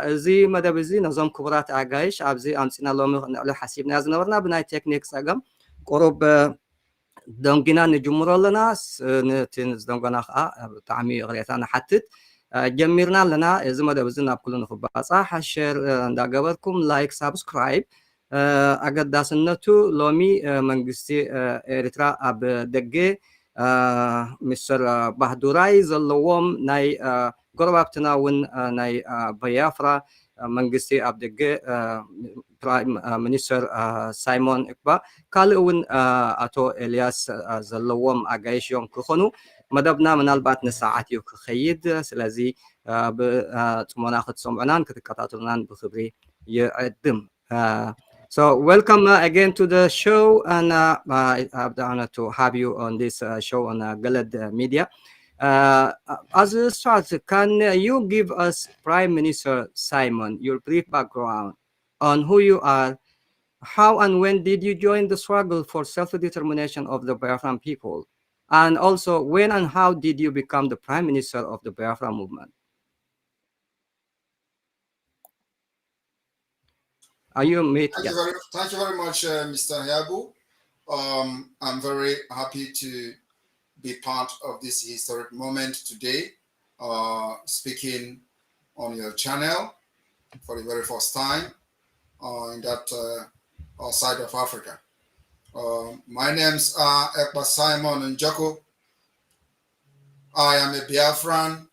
زي مدى بزي نظام كبرات عقايش عبزي أمسنا لو حسيبنا زنورنا بناي تكنيك ساقم قرب دونجنا نجمر لنا نتنز دونجنا تعمي غريتنا حتت جمرنا لنا إذا مدى بزينا بكل نخبات صح شير داقبركم لايك سابسكرايب أقد داسنتو لومي منجستي إريترا أب دقي مستر بهدوراي زلوم ناي قربتنا ون ناي بيافرا منجستي أب دقي برايم منستر سايمون إكبا كالون أتو إلياس زلوم أجايش يوم كخونو مدبنا من البات ساعات يوك خيد سلازي بتمناخد سمعنان كتكاتاتلنان بخبري يعدم. So welcome again to the show, and I have the honor to have you on this show on Galad Media. As a start, can you give us, Prime Minister Simon, your brief background on who you are, how and when did you join the struggle for self-determination of the Biafran people, and also when and how did you become the Prime Minister of the Biafra movement? Are you mute? Thank you very much, Mr. Yabu. I'm very happy to be part of this historic moment today, speaking on your channel for the very first time in that side of Africa. My name's Ekpa Simon Njoko. I am a Biafran,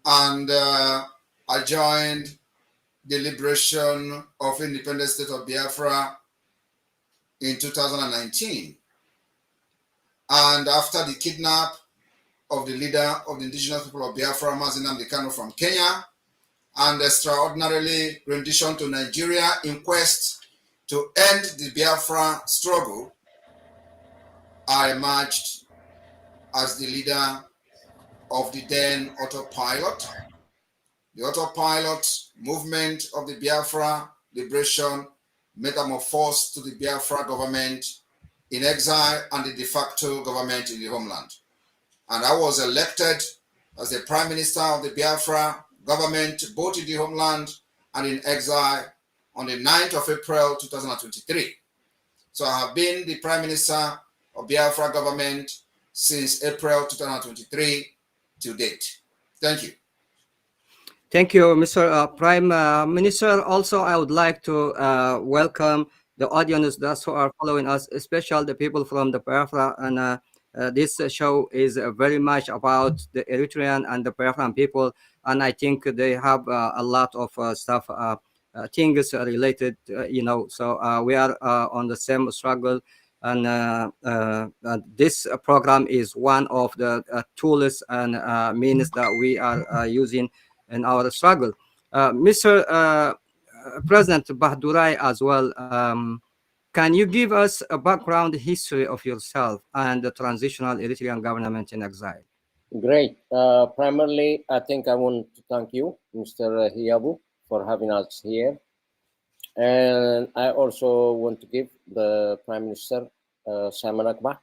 and I joined the liberation of independent state of Biafra in 2019. And after the kidnap of the leader of the indigenous people of Biafra, Nnamdi Kanu from Kenya, and extraordinarily rendition to Nigeria in quest to end the Biafra struggle, I emerged as the leader of the then autopilot. The autopilot movement of the Biafra liberation metamorphosed to the Biafra government in exile and the de facto government in the homeland. And I was elected as the Prime Minister of the Biafra government, both in the homeland and in exile, on the 9th of April 2023. So I have been the Prime Minister of Biafra government since April 2023 to date. Thank you. Thank you, Mr. Prime Minister. Also, I would like to welcome the audience that are following us, especially the people from the Biafra. And this show is very much about the Eritrean and the Biafran people. And I think they have a lot of stuff, things related, So we are on the same struggle. And this program is one of the tools and means that we are using in our struggle. Mr. President Bahdurai as well, can you give us a background history of yourself and the transitional Eritrean government in exile? Great. Primarily, I think I want to thank you, Mr. Hiyabu, for having us here. And I also want to give the Prime Minister, Simon Ekpa,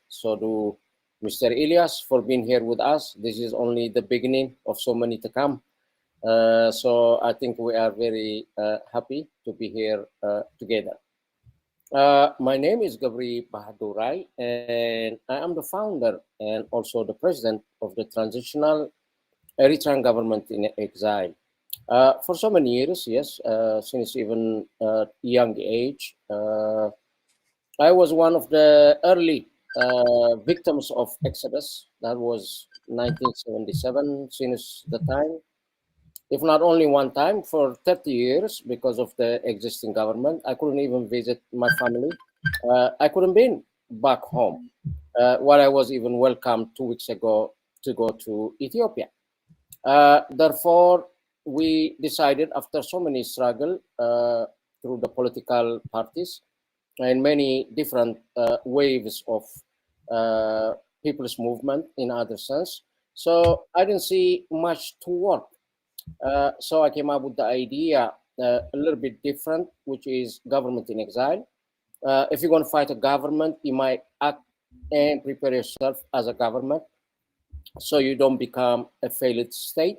so do Mr. Elias for being here with us. This is only the beginning of so many to come. So I think we are very happy to be here together. My name is Gabri Bahadurai, and I am the founder and also the president of the transitional Eritrean government in exile. For so many years, yes, since even young age, I was one of the early victims of Exodus. That was 1977. Since the time, if not only one time, for 30 years, because of the existing government, I couldn't even visit my family. I couldn't be back home, while I was even welcomed 2 weeks ago to go to Ethiopia. Therefore, we decided, after so many struggle through the political parties and many different waves of people's movement in other sense. So I didn't see much to work. So I came up with the idea a little bit different, which is government in exile. If you're going to fight a government, you might act and prepare yourself as a government so you don't become a failed state.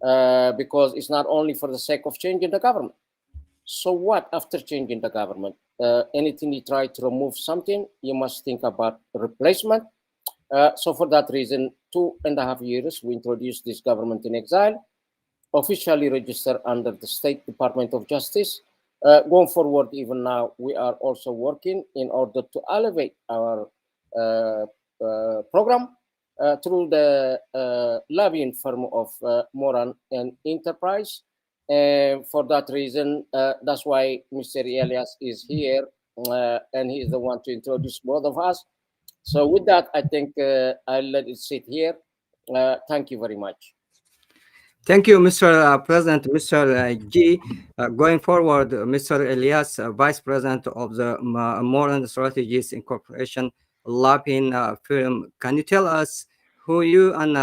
because it's not only for the sake of changing the government. So what after changing the government? Anything you try to remove something, you must think about replacement. So for that reason, 2.5 years, we introduced this government in exile, officially registered under the State Department of Justice. Going forward, even now, we are also working in order to elevate our program through the lobbying firm of Moran and Enterprise. And for that reason, that's why Mr. Elias is here, and he is the one to introduce both of us. So with that, I think I'll let it sit here. Thank you very much. Thank you, Mr. President, Mr. G. Going forward, Mr. Elias, Vice President of the Moran Strategies Incorporation lobbying firm, can you tell us who you and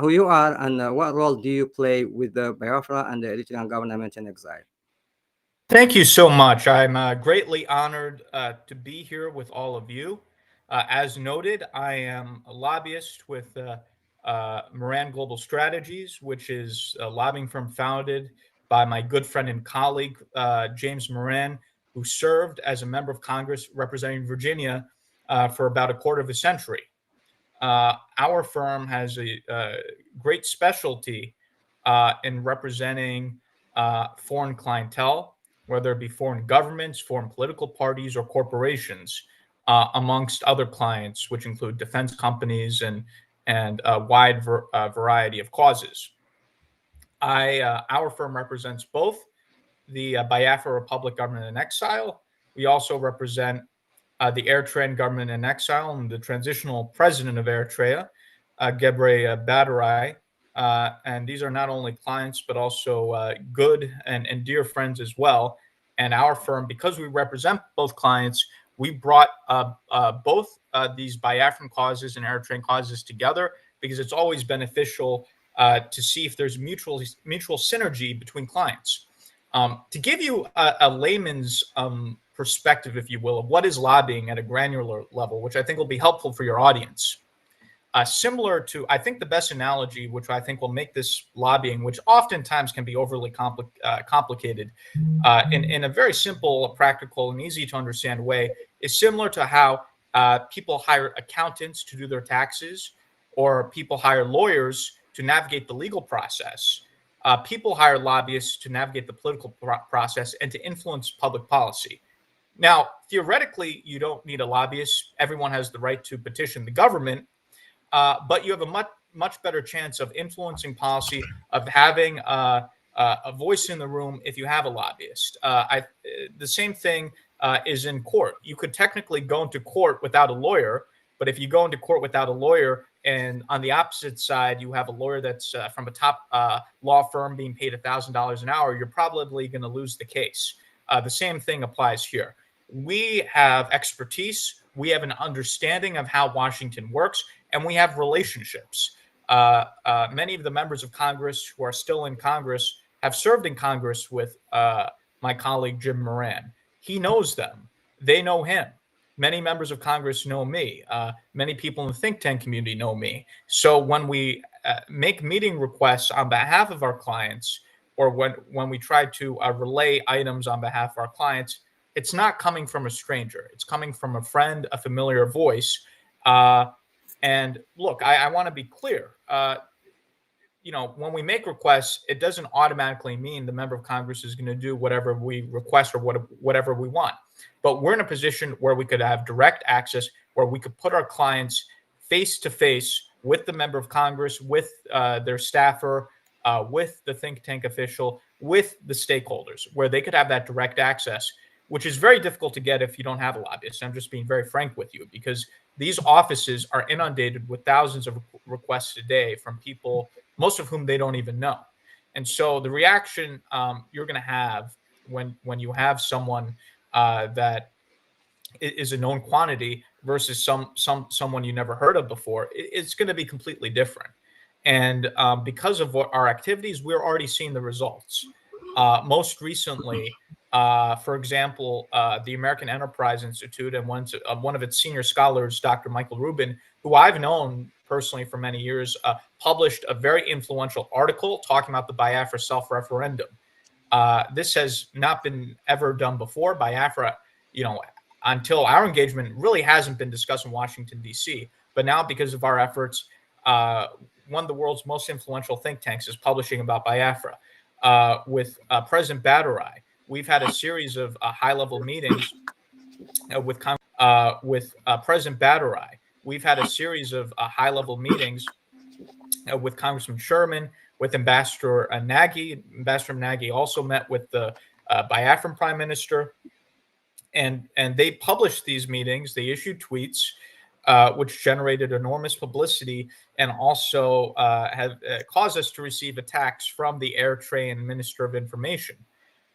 who you are and what role do you play with the Biafra and the Eritrean government in exile? Thank you so much. I'm greatly honored to be here with all of you. As noted, I am a lobbyist with Moran Global Strategies, which is a lobbying firm founded by my good friend and colleague, James Moran, who served as a member of Congress representing Virginia for about a quarter of a century. Our firm has a great specialty in representing foreign clientele, whether it be foreign governments, foreign political parties, or corporations, amongst other clients, which include defense companies and a wide variety of causes. Our firm represents both the Biafra Republic government in exile. We also represent the Eritrean government in exile and the transitional president of Eritrea, Gebre Badarai. And these are not only clients, but also good and dear friends as well. And our firm, because we represent both clients, we brought both these Biafran causes and Eritrean causes together because it's always beneficial to see if there's mutual synergy between clients. To give you a layman's perspective, if you will, of what is lobbying at a granular level, which I think will be helpful for your audience. Similar to, I think the best analogy, which I think will make this lobbying, which oftentimes can be overly complicated, in a very simple, practical, and easy to understand way, is similar to how people hire accountants to do their taxes, or people hire lawyers to navigate the legal process. People hire lobbyists to navigate the political process and to influence public policy. Now, theoretically, you don't need a lobbyist. Everyone has the right to petition the government. But you have a much better chance of influencing policy, of having a voice in the room if you have a lobbyist. The same thing is in court. You could technically go into court without a lawyer, but if you go into court without a lawyer and on the opposite side you have a lawyer that's from a top law firm being paid $1,000 an hour, you're probably going to lose the case. The same thing applies here. We have expertise. We have an understanding of how Washington works. And we have relationships. Many of the members of Congress who are still in Congress have served in Congress with my colleague, Jim Moran. He knows them. They know him. Many members of Congress know me. Many people in the think tank community know me. So when we make meeting requests on behalf of our clients, or when we try to relay items on behalf of our clients, it's not coming from a stranger. It's coming from a friend, a familiar voice. And look, I want to be clear. When we make requests, it doesn't automatically mean the member of Congress is going to do whatever we request or whatever we want. But we're in a position where we could have direct access, where we could put our clients face to face with the member of Congress, with their staffer, with the think tank official, with the stakeholders, where they could have that direct access, which is very difficult to get if you don't have a lobbyist. I'm just being very frank with you, because these offices are inundated with thousands of requests a day from people, most of whom they don't even know. And so the reaction you're going to have when you have someone that is a known quantity versus someone you never heard of before, it's going to be completely different. And because of what our activities, we're already seeing the results. Most recently, for example, the American Enterprise Institute and one of its senior scholars, Dr. Michael Rubin, who I've known personally for many years, published a very influential article talking about the Biafra self-referendum. This has not been ever done before. Biafra, until our engagement, really hasn't been discussed in Washington, D.C. But now, because of our efforts, one of the world's most influential think tanks is publishing about Biafra. With President Badarai, we've had a series of high-level meetings with President Badarai. We've had a series of high-level meetings with Congressman Sherman, with Ambassador Nagy. Ambassador Nagy also met with the Biafran Prime Minister, and they published these meetings. They issued tweets, which generated enormous publicity and also have caused us to receive attacks from the Eritrean Minister of Information.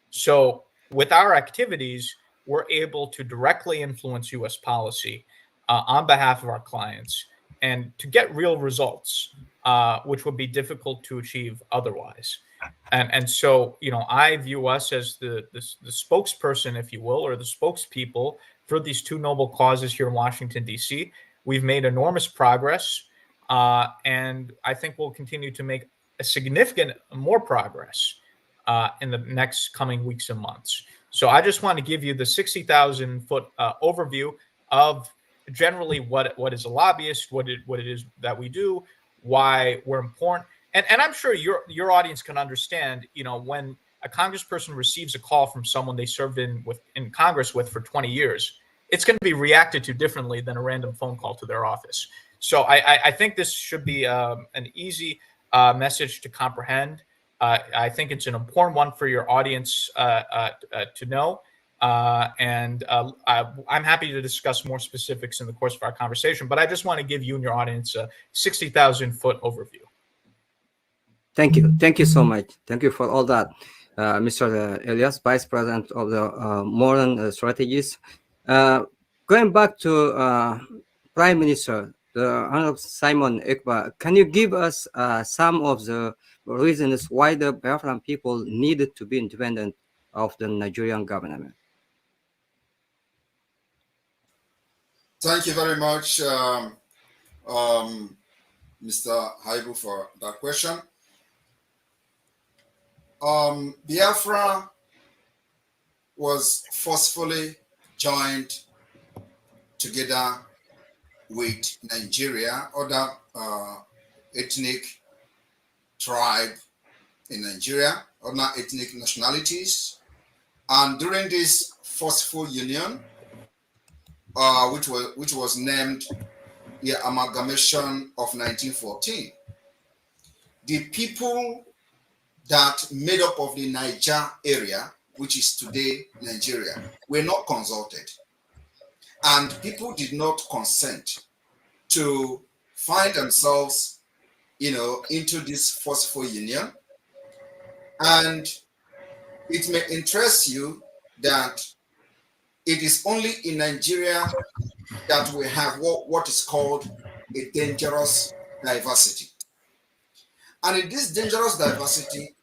So with our activities, we're able to directly influence U.S. policy on behalf of our clients and to get real results, which would be difficult to achieve otherwise. And so, I view us as the spokesperson, if you will, or the spokespeople for these two noble causes here in Washington, D.C. We've made enormous progress, and I think we'll continue to make a significant more progress in the next coming weeks and months. So I just want to give you the 60,000-foot overview of generally what is a lobbyist, what it is that we do, why we're important. And I'm sure your audience can understand, when a congressperson receives a call from someone they served in Congress with for 20 years, it's going to be reacted to differently than a random phone call to their office. So I think this should be an easy message to comprehend. I think it's an important one for your audience to know. And I'm happy to discuss more specifics in the course of our conversation, but I just want to give you and your audience a 60,000-foot overview. Thank you. Thank you so much. Thank you for all that, Mr. Elias, Vice President of the Modern Strategies. Going back to Prime Minister, the Honorable Simon Ekpa, can you give us some of the reasons why the Biafran people needed to be independent of the Nigerian government? Thank you very much, Mr. Haibu, for that question. Biafra was forcefully joined together with Nigeria, other ethnic tribe in Nigeria, other ethnic nationalities. And during this forceful union, which was named the Amalgamation of 1914, the people that made up of the Niger area, which is today Nigeria, were not consulted. And people did not consent to find themselves, into this forceful union. And it may interest you that it is only in Nigeria that we have what is called a dangerous diversity. And in this dangerous diversity,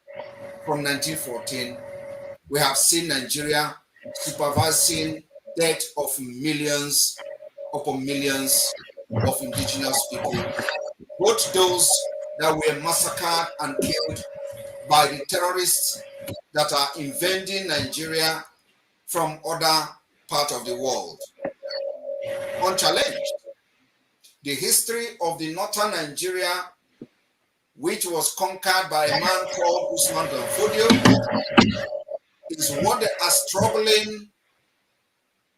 from 1914, we have seen Nigeria supervising death of millions upon millions of indigenous people, both those that were massacred and killed by the terrorists that are invading Nigeria from other parts of the world. Unchallenged, the history of the northern Nigeria, which was conquered by a man called Usman Dan Fodio, is what they are struggling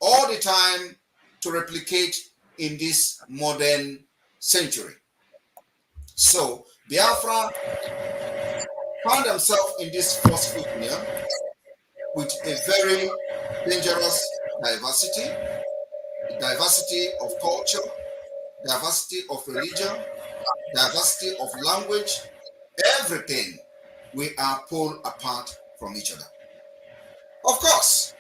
all the time to replicate in this modern century. So Biafra found themselves in this forceful union with a very dangerous diversity, the diversity of culture, diversity of religion, diversity of language, everything. We are pulled apart from each other. Of course,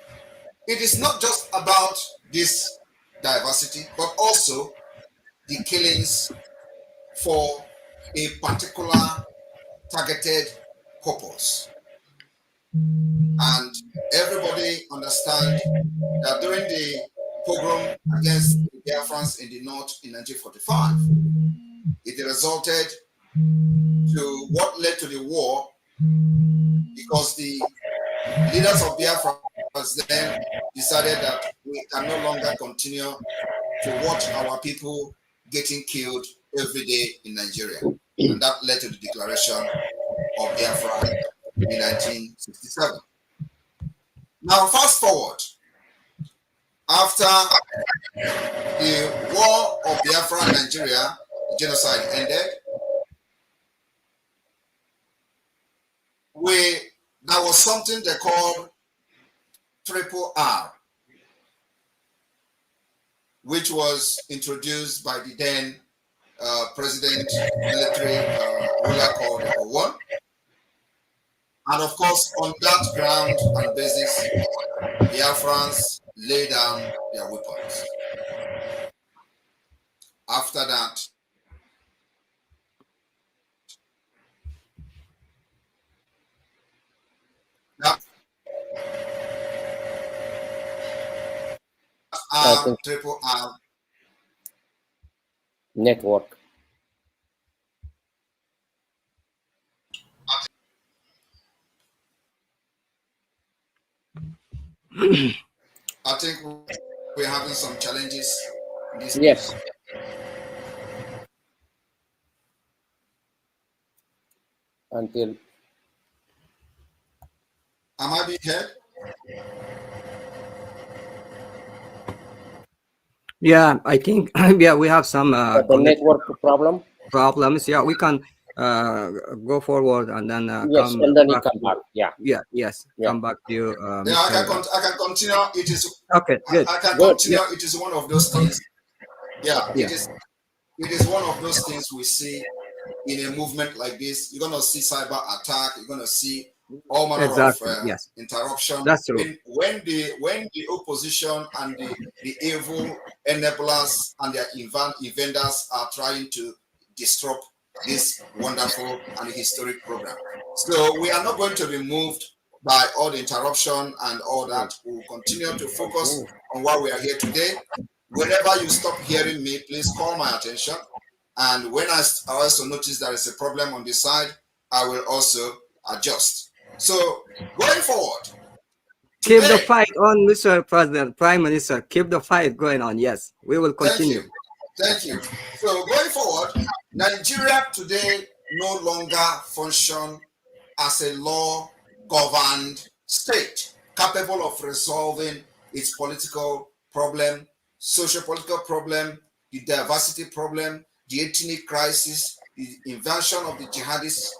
it is not just about this diversity, but also the killings for a particular targeted purpose. And everybody understands that during the pogrom against the Biafrans in the north in 1945, it it resulted to what led to the war, because the leaders of Biafra then decided that we can no longer continue to watch our people getting killed every day in Nigeria. And that led to the declaration of Biafra in 1967. Now, fast forward. After the war of Biafra in Nigeria, the genocide ended, there was something they called Triple R, which was introduced by the then president military ruler called Ekpa. And of course, on that ground and basis, Biafrans lay down their weapons. After that, Triple R network. I think we're having some challenges. Yes. Until. Am I being heard? Yeah, I think yeah, we have some The network problems. Yeah, we can go forward and then yes, come and then back. you come back. Yeah. Yes. Yeah. Come back to you. Yeah, I can continue. It is okay. Good. I can good. continue. Yeah. It is one of those things. Yeah, it is one of those things we see in a movement like this. You're gonna see cyber attack. You're gonna see all manner of interruption. That's true. When the opposition and the evil enablers and their inventors are trying to disrupt this wonderful and historic program. So we are not going to be moved by all the interruption and all that. We will continue to focus on why we are here today. Whenever you stop hearing me, please call my attention. And when I also notice there is a problem on this side, I will also adjust. So going forward, keep the fight on, Mr. President, Prime Minister. Keep the fight going on. Yes, we will continue. Thank you. So going forward, Nigeria today no longer function as a law-governed state capable of resolving its political problem, socio-political problem, the diversity problem, the ethnic crisis, the invention of the jihadist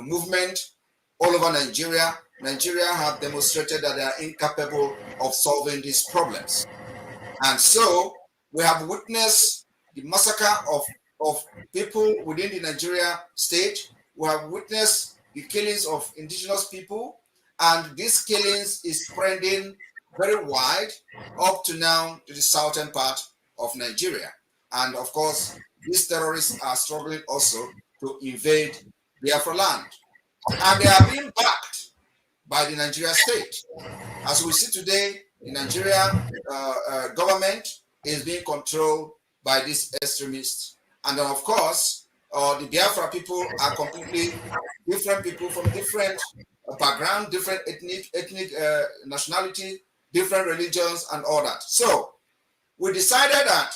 movement all over Nigeria. Nigeria have demonstrated that they are incapable of solving these problems. And so we have witnessed the massacre of people within the Nigeria state. We have witnessed the killings of indigenous people, and this killings is spreading very wide up to now to the southern part of Nigeria. And of course, these terrorists are struggling also to invade Biafra land. And they are being backed by the Nigeria state. As we see today, the Nigeria government is being controlled by these extremists. And then, of course, the Biafra people are completely different people from different background, different ethnic nationality, different religions, and all that. So we decided that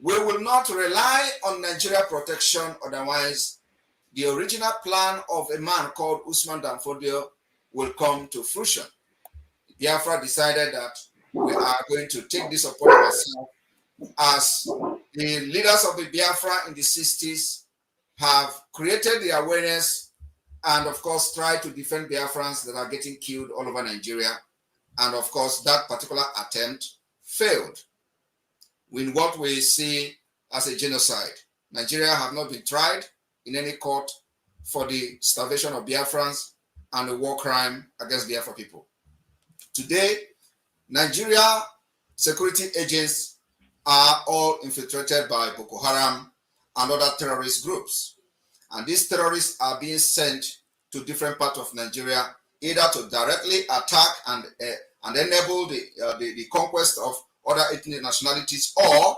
we will not rely on Nigeria protection, otherwise the original plan of a man called Usman Danfodio will come to fruition. Biafra decided that we are going to take this upon ourselves, as the leaders of the Biafra in the 60s have created the awareness and of course try to defend Biafrans that are getting killed all over Nigeria. And of course that particular attempt failed in what we see as a genocide. Nigeria have not been tried in any court for the starvation of Biafrans and the war crime against Biafra people. Today, Nigeria security agents are all infiltrated by Boko Haram and other terrorist groups. And these terrorists are being sent to different parts of Nigeria, either to directly attack and enable the conquest of other ethnic nationalities, or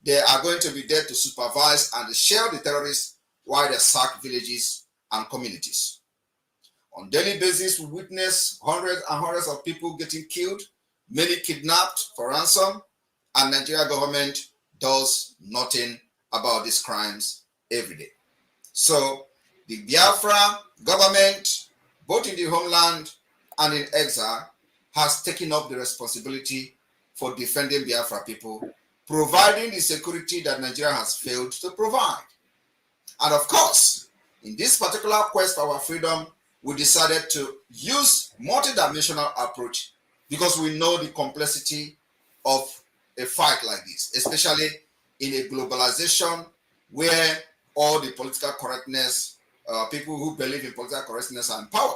they are going to be there to supervise and shell the terrorists while they sack villages and communities. On a daily basis, we witness hundreds and hundreds of people getting killed, many kidnapped for ransom, and Nigeria government does nothing about these crimes every day. So the Biafra government, both in the homeland and in exile, has taken up the responsibility for defending Biafra people, providing the security that Nigeria has failed to provide. And of course, in this particular quest for our freedom, we decided to use multidimensional approach because we know the complexity of a fight like this, especially in a globalization where all the political correctness, people who believe in political correctness are in power.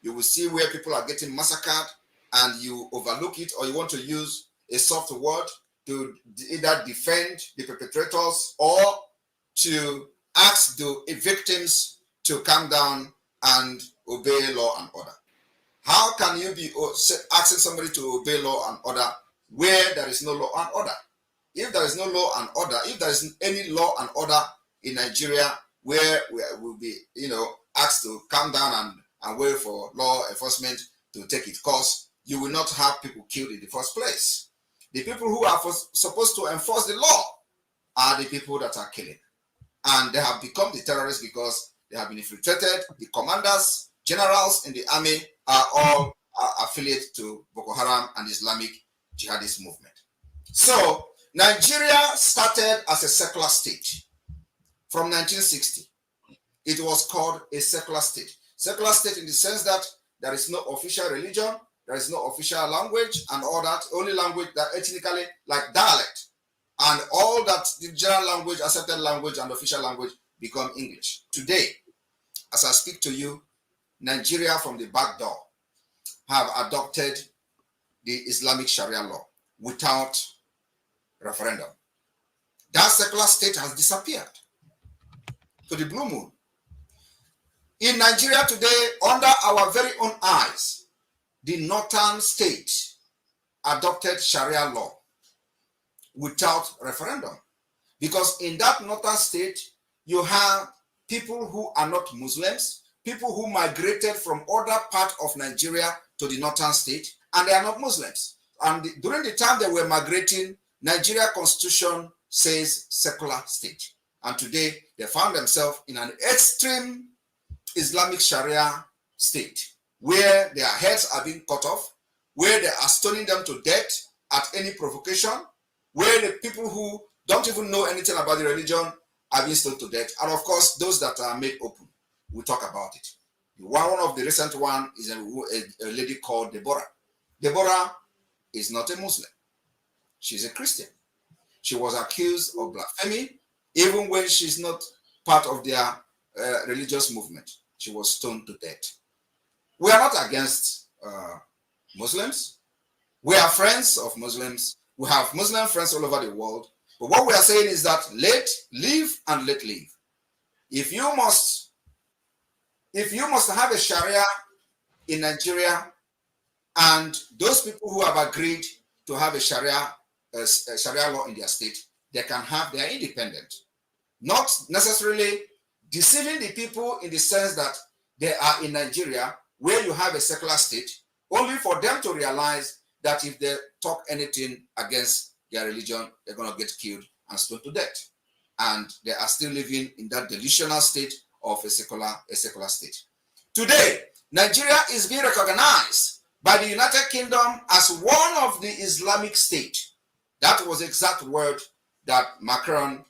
You will see where people are getting massacred and you overlook it, or you want to use a soft word to either defend the perpetrators or to ask the victims to calm down and obey law and order. How can you be asking somebody to obey law and order where there is no law and order? If there is no law and order, if there is any law and order in Nigeria where we will be, asked to calm down and wait for law enforcement to take its course, you will not have people killed in the first place. The people who are supposed to enforce the law are the people that are killing. And they have become the terrorists because they have been infiltrated. The commanders, generals in the army are all affiliated to Boko Haram and Islamic jihadist movement. So Nigeria started as a secular state from 1960. It was called a secular state. Secular state in the sense that there is no official religion, there is no official language and all that, only language that ethnically, like dialect, and all that the general language, accepted language and official language become English. Today, as I speak to you, Nigeria from the back door have adopted the Islamic Sharia law without referendum. That secular state has disappeared to the blue moon. In Nigeria today, under our very own eyes, the northern state adopted Sharia law without referendum. Because in that northern state, you have people who are not Muslims, people who migrated from other parts of Nigeria to the northern state, and they are not Muslims. And during the time they were migrating, Nigeria constitution says secular state. And today, they found themselves in an extreme Islamic Sharia state, where their heads are being cut off, where they are stoning them to death at any provocation, where the people who don't even know anything about the religion are being stoned to death. And of course, those that are made open, we'll talk about it. One of the recent one is a lady called Deborah. Deborah is not a Muslim. She's a Christian. She was accused of blasphemy, even when she's not part of their religious movement. She was stoned to death. We are not against Muslims. We are friends of Muslims. We have Muslim friends all over the world. But what we are saying is that let live and let live. If you must have a Sharia in Nigeria, and those people who have agreed to have a Sharia law in their state, they can have their independence. Not necessarily deceiving the people in the sense that they are in Nigeria, where you have a secular state, only for them to realize that if they talk anything against their religion, they're going to get killed and stoned to death. And they are still living in that delusional state of a secular state. Today, Nigeria is being recognized by the United Kingdom as one of the Islamic states. That was the exact word that Macron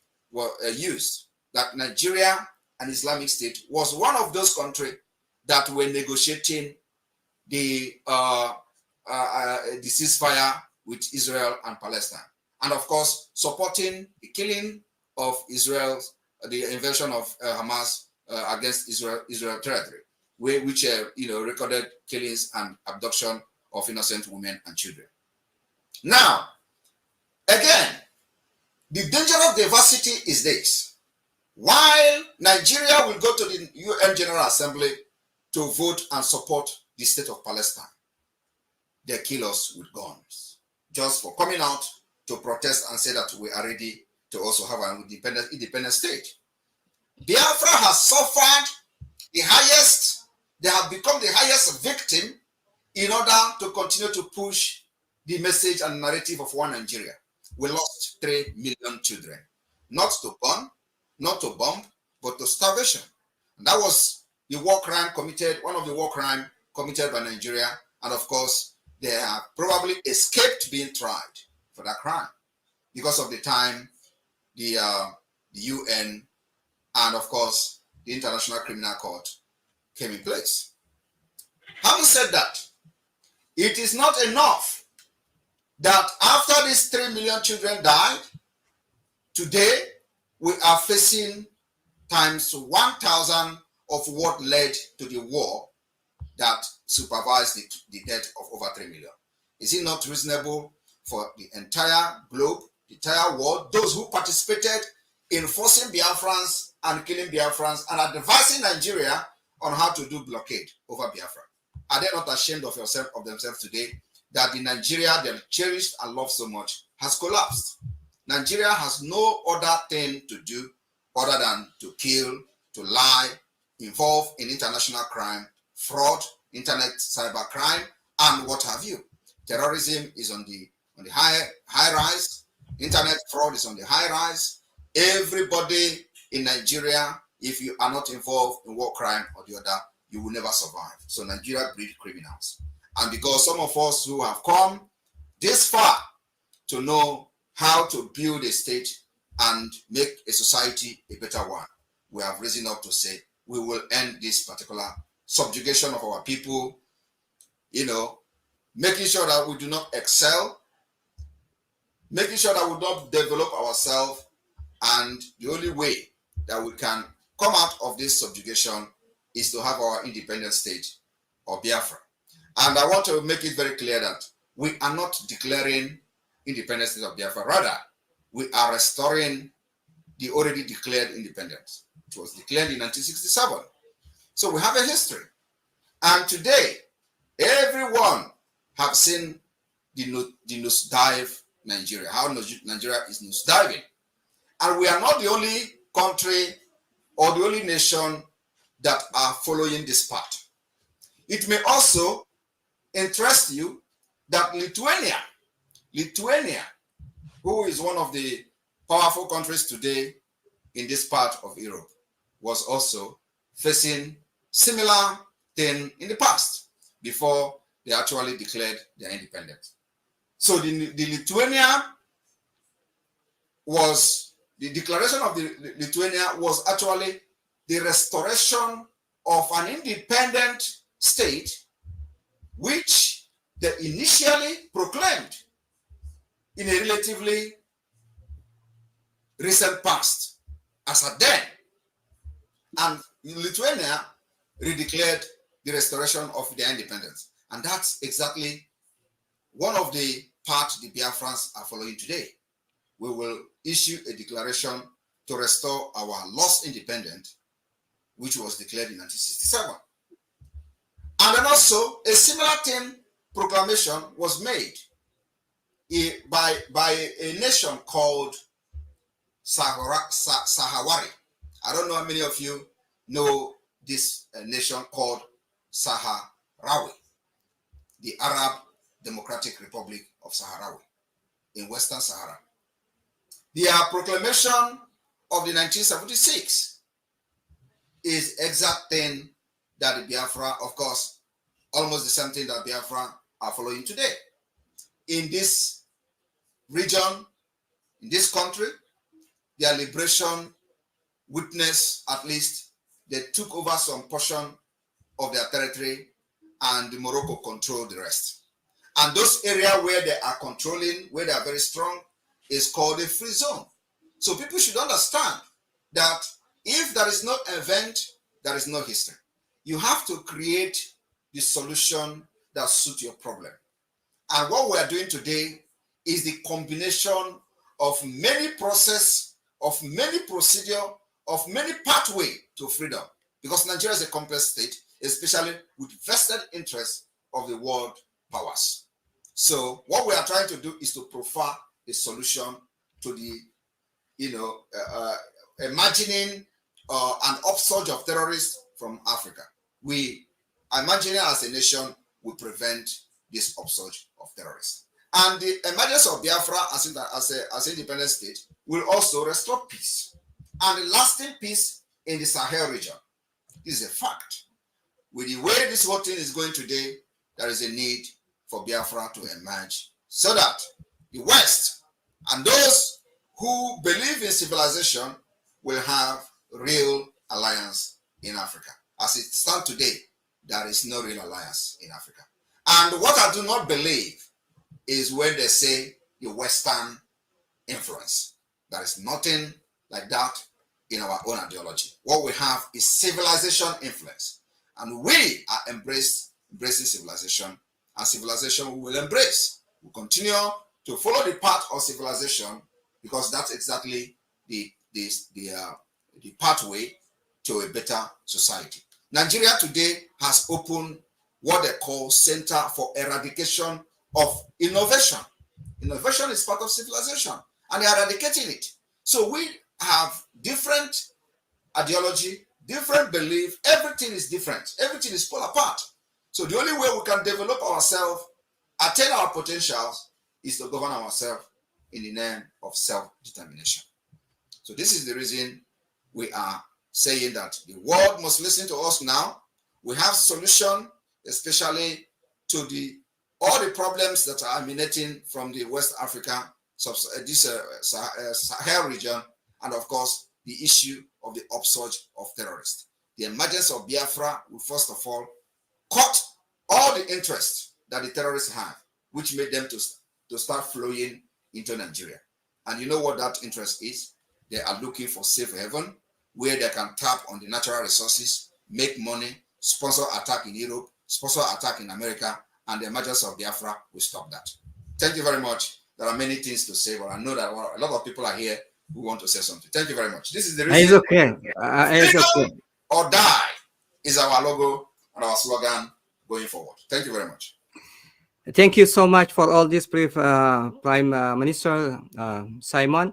used, that Nigeria, an Islamic state, was one of those countries that were negotiating the ceasefire with Israel and Palestine. And of course, supporting the killing of Israel, the invasion of Hamas against Israel territory, which recorded killings and abduction of innocent women and children. Now, again, the danger of diversity is this. While Nigeria will go to the UN General Assembly to vote and support the state of Palestine, they kill us with guns just for coming out to protest and say that we are ready to also have an independent state. Biafra has suffered the highest, they have become the highest victim in order to continue to push the message and narrative of one Nigeria. We lost 3 million children, not to burn, not to bomb, but to starvation. And that was the war crime committed, one of the war crimes committed by Nigeria. And of course, they have probably escaped being tried for that crime because of the time the UN and of course the International Criminal Court came in place. Having said that, it is not enough that after these 3 million children died, today we are facing times 1,000 of what led to the war that supervised the death of over 3 million. Is it not reasonable for the entire globe, the entire world, those who participated in forcing Biafrans and killing Biafrans and advising Nigeria on how to do blockade over Biafra? Are they not ashamed of themselves today that the Nigeria they cherished and loved so much has collapsed? Nigeria has no other thing to do other than to kill, to lie, involve in international crime, fraud, internet cyber crime, and what have you. Terrorism is on the high rise. Internet fraud is on the high rise. Everybody in Nigeria, if you are not involved in war crime or the other, you will never survive. So Nigeria breeds criminals. And because some of us who have come this far to know how to build a state and make a society a better one, we have risen up to say we will end this particular subjugation of our people, making sure that we do not excel, making sure that we don't develop ourselves, and the only way that we can come out of this subjugation is to have our independent state or Biafra. And I want to make it very clear that we are not declaring independence state of Biafra. Rather, we are restoring the already declared independence. It was declared in 1967. So we have a history. And today, everyone have seen the nosedive Nigeria, how Nigeria is nosediving. And we are not the only country or the only nation that are following this path. It may also interest you that Lithuania, who is one of the powerful countries today in this part of Europe, was also facing similar thing in the past before they actually declared their independence. So the Lithuania was, the declaration of the Lithuania was actually the restoration of an independent state which they initially proclaimed in a relatively recent past as a then. And Lithuania redeclared the restoration of their independence. And that's exactly one of the paths the Biafrans are following today. We will issue a declaration to restore our lost independence, which was declared in 1967. And then also a similar thing proclamation was made by a nation called Sahawari. I don't know how many of you know this nation called Sahrawi, the Arab Democratic Republic of Sahrawi in Western Sahara. Their proclamation of the 1976 is exact thing that the Biafra, of course, almost the same thing that Biafra are following today. In this region, in this country, their liberation witness, at least, they took over some portion of their territory and Morocco controlled the rest. And those areas where they are controlling, where they are very strong, is called a free zone. So people should understand that if there is no event, there is no history. You have to create the solution that suits your problem. And what we are doing today is the combination of many process, of many procedure, of many pathway to freedom. Because Nigeria is a complex state, especially with vested interests of the world powers. So what we are trying to do is to profile a solution to the imagining an upsurge of terrorists from Africa. We imagining as a nation will prevent this upsurge of terrorists. And the emergence of Biafra as an independent state will also restore peace and lasting peace in the Sahel region. This is a fact. With the way this whole thing is going today, there is a need for Biafra to emerge so that the West and those who believe in civilization will have real alliance in Africa. As it stands today, there is no real alliance in Africa. And what I do not believe is when they say the Western influence. There is nothing like that in our own ideology. What we have is civilization influence. And we are embracing civilization, and civilization we will embrace. We continue to follow the path of civilization because that's exactly the pathway to a better society. Nigeria today has opened what they call Center for Eradication of Innovation. Innovation is part of civilization, and they are eradicating it. So we have different ideology, different belief. Everything is different. Everything is pulled apart. So the only way we can develop ourselves, attain our potentials, is to govern ourselves in the name of self-determination. So this is the reason we are saying that the world must listen to us now. We have solution, especially to all the problems that are emanating from the West Africa, Sahel region, and of course, the issue of the upsurge of terrorists. The emergence of Biafra will first of all cut all the interest that the terrorists have, which made them to start flowing into Nigeria. And you know what that interest is? They are looking for safe haven, where they can tap on the natural resources, make money, sponsor attack in Europe, sponsor attack in America, and the emergence of Biafra will stop that. Thank you very much. There are many things to say, but I know that a lot of people are here who want to say something. Thank you very much. This is the reason. It's okay. It's okay. Or die is our logo and our slogan going forward. Thank you very much. Thank you so much for all this brief, Prime Minister Simon.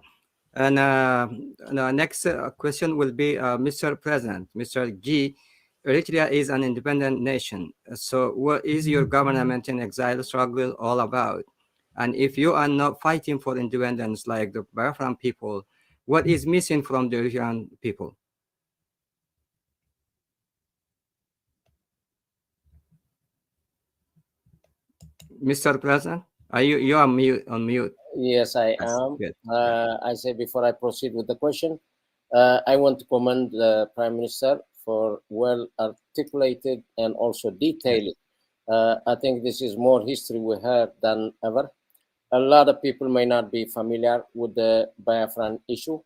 And the next question will be Mr. President, Mr. G. Eritrea is an independent nation. So what is your government in exile struggle all about? And if you are not fighting for independence like the Biafran people, what is missing from the Eritrean people? Mr. President, are you are on mute? Yes, I am. I say before I proceed with the question, I want to commend the Prime Minister for well articulated and also detailed. I think this is more history we have than ever. A lot of people may not be familiar with the Biafran issue.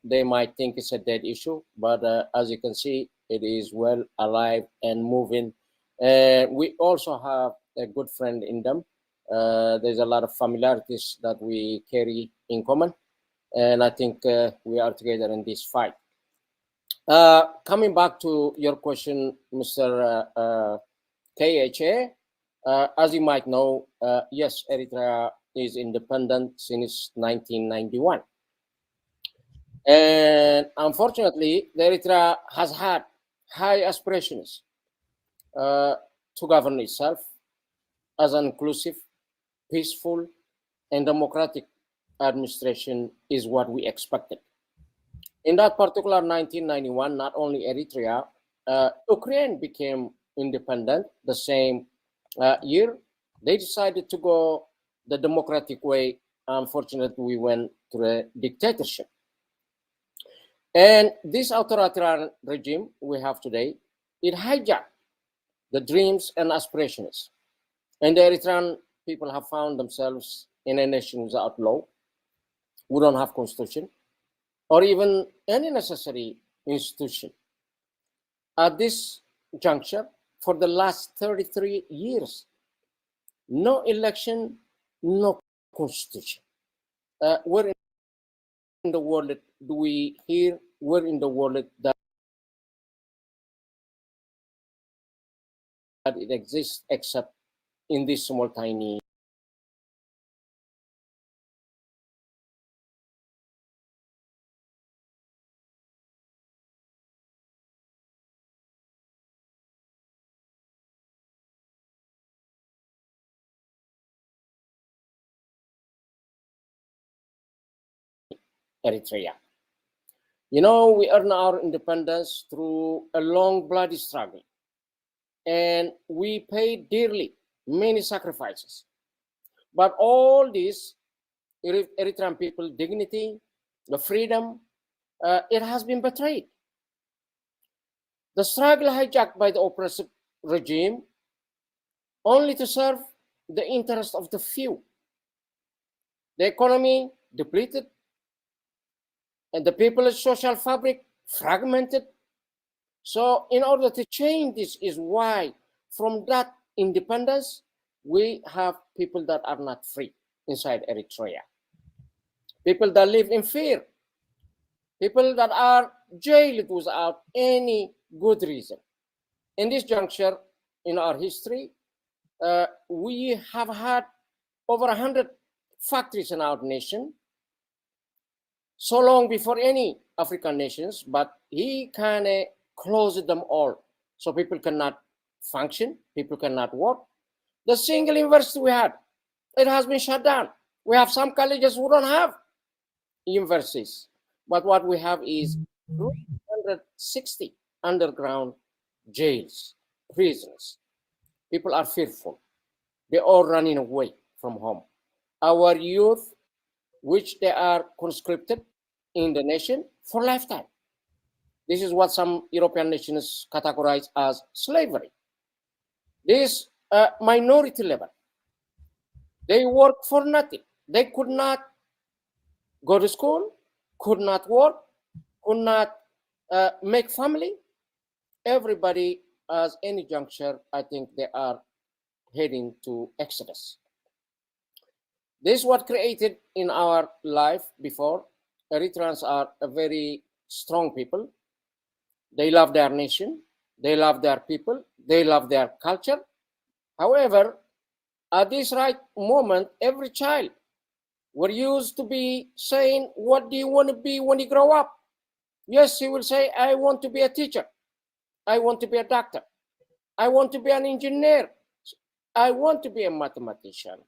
They might think it's a dead issue, but as you can see, it is well alive and moving. We also have a good friend in them. There's a lot of familiarities that we carry in common, and I think we are together in this fight. Coming back to your question, Mr. KHA, as you might know, yes, Eritrea is independent since 1991. And unfortunately, Eritrea has had high aspirations to govern itself as an inclusive, peaceful, and democratic administration is what we expected. In that particular 1991, not only Eritrea, Ukraine became independent the same year. They decided to go the democratic way. Unfortunately, we went to a dictatorship. And this authoritarian regime we have today, it hijacked the dreams and aspirations. And the Eritrean people have found themselves in a nation without law. We don't have constitution or even any necessary institution. At this juncture, for the last 33 years, no election, no constitution. Where in the world do we hear, where in the world that it exists except in this small tiny Eritrea. You know, we earned our independence through a long bloody struggle, and we paid dearly, many sacrifices. But all this, Eritrean people, dignity, the freedom, it has been betrayed. The struggle hijacked by the oppressive regime only to serve the interest of the few. The economy depleted, and the people's social fabric fragmented. So in order to change this is why from that independence, we have people that are not free inside Eritrea. People that live in fear. People that are jailed without any good reason. In this juncture in our history, we have had over 100 factories in our nation, so long before any African nations, but he kind of closed them all. So people cannot function, people cannot work. The single university we had, it has been shut down. We have some colleges who don't have universities, but what we have is 360 underground jails, prisons. People are fearful. They're all running away from home. Our youth, which they are conscripted in the nation for lifetime. This is what some European nations categorize as slavery. This minority level, they work for nothing. They could not go to school, could not work, could not make family. Everybody, as any juncture, I think they are heading to exodus. This is what created in our life before. Eritreans are a very strong people. They love their nation. They love their people. They love their culture. However, at this right moment, every child were used to be saying, what do you want to be when you grow up? Yes, he will say, I want to be a teacher. I want to be a doctor. I want to be an engineer. I want to be a mathematician.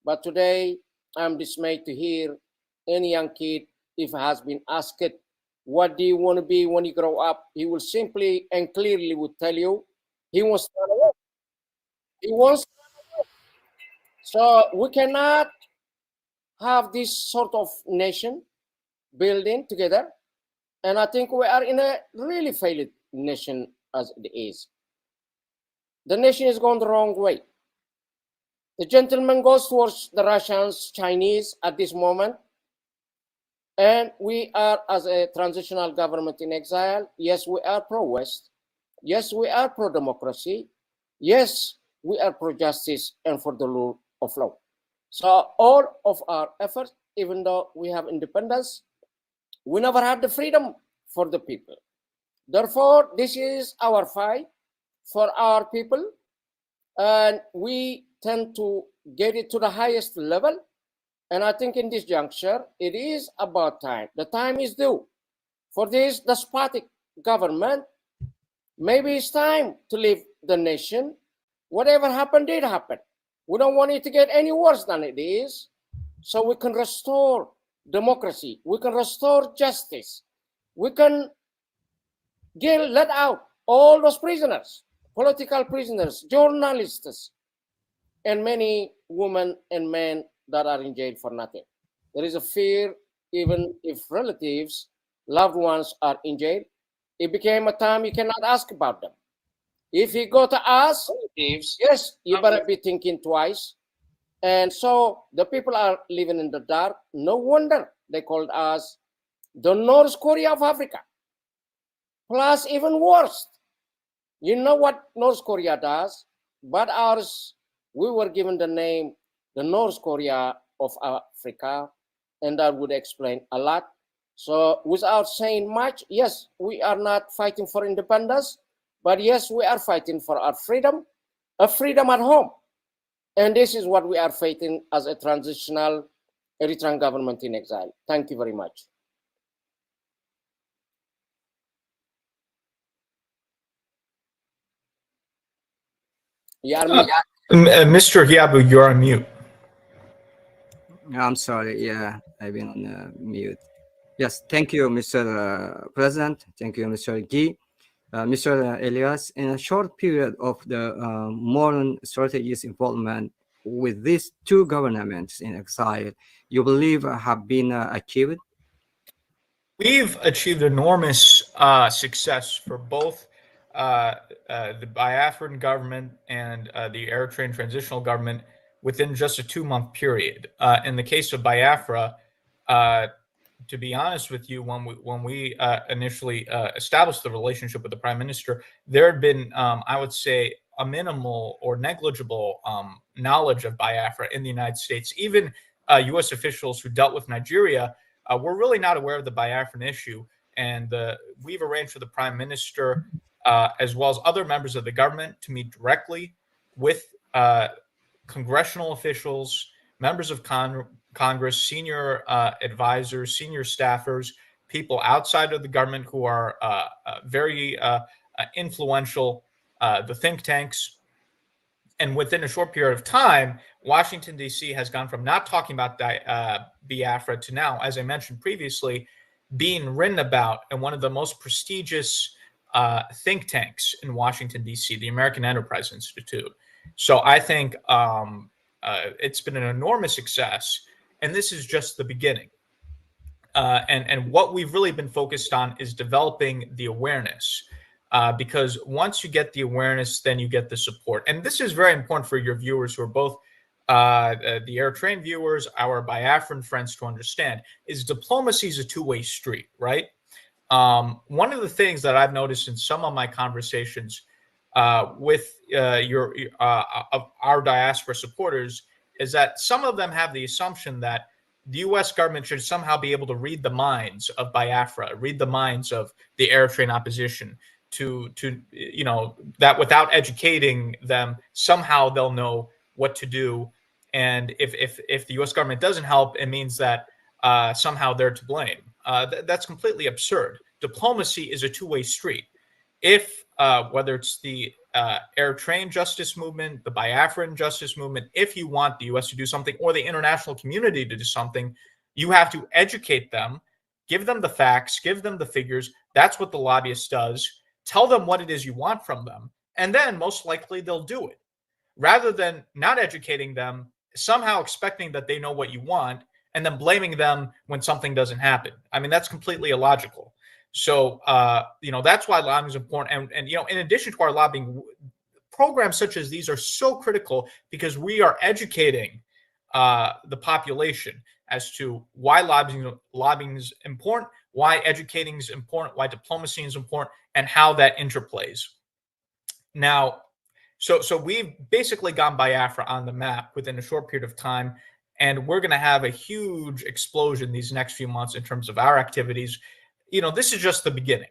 But today, I'm dismayed to hear any young kid, if has been asked, what do you want to be when you grow up? He will simply and clearly would tell you, he wants to run away. He wants to run away. So we cannot have this sort of nation building together. And I think we are in a really failed nation as it is. The nation is going the wrong way. The gentleman goes towards the Russians, Chinese at this moment. And we are, as a transitional government in exile, yes, we are pro-West. Yes, we are pro-democracy. Yes, we are pro-justice and for the rule of law. So all of our efforts, even though we have independence, we never had the freedom for the people. Therefore, this is our fight for our people. And we tend to get it to the highest level. And I think in this juncture, it is about time. The time is due for this despotic government. Maybe it's time to leave the nation. Whatever happened did happen. We don't want it to get any worse than it is. So we can restore democracy. We can restore justice. We can let out all those prisoners, political prisoners, journalists, and many women and men that are in jail for nothing. There is a fear, even if relatives, loved ones are in jail, it became a time you cannot ask about them. If you go to ask, yes, you better be thinking twice. And so the people are living in the dark. No wonder they called us the North Korea of Africa. Plus, even worse, you know what North Korea does, but ours, we were given the name the North Korea of Africa, and that would explain a lot. So without saying much, yes, we are not fighting for independence, but yes, we are fighting for our freedom, a freedom at home. And this is what we are fighting as a transitional Eritrean government in exile. Thank you very much. Mr. Yabu, you're on mute. I'm sorry. Yeah, I've been on mute. Yes, thank you, Mr. President. Thank you, Mr. Guy. Mr. Elias, in a short period of the modern strategies involvement with these two governments in exile, you believe have been achieved? We've achieved enormous success for both the Biafran government and the Eritrean transitional government within just a 2-month period. In the case of Biafra, to be honest with you, when we initially established the relationship with the prime minister, there had been, I would say, a minimal or negligible knowledge of Biafra in the United States. Even U.S. officials who dealt with Nigeria were really not aware of the Biafran issue. And we've arranged for the prime minister, as well as other members of the government, to meet directly with congressional officials, members of Congress, senior advisors, senior staffers, people outside of the government who are very influential, the think tanks. And within a short period of time, Washington, D.C. has gone from not talking about Biafra to now, as I mentioned previously, being written about in one of the most prestigious think tanks in Washington, D.C., the American Enterprise Institute. So I think it's been an enormous success, and this is just the beginning. And what we've really been focused on is developing the awareness, because once you get the awareness, then you get the support. And this is very important for your viewers who are both the Eritrean viewers, our Biafran friends, to understand, is diplomacy is a two-way street, right? One of the things that I've noticed in some of my conversations with our diaspora supporters is that some of them have the assumption that the U.S. government should somehow be able to read the minds of Biafra, read the minds of the Eritrean opposition, to that without educating them, somehow they'll know what to do. And if the U.S. government doesn't help, it means that somehow they're to blame. That's completely absurd. Diplomacy is a two-way street. If whether it's the Eritrean justice movement, the Biafran justice movement, if you want the U.S. to do something or the international community to do something, you have to educate them, give them the facts, give them the figures. That's what the lobbyist does. Tell them what it is you want from them, and then most likely they'll do it. Rather than not educating them, somehow expecting that they know what you want, and then blaming them when something doesn't happen. I mean, that's completely illogical. So, that's why lobbying is important. And in addition to our lobbying, programs such as these are so critical because we are educating the population as to why lobbying is important, why educating is important, why diplomacy is important, and how that interplays. Now, so we've basically gotten Biafra on the map within a short period of time, and we're going to have a huge explosion these next few months in terms of our activities. This is just the beginning.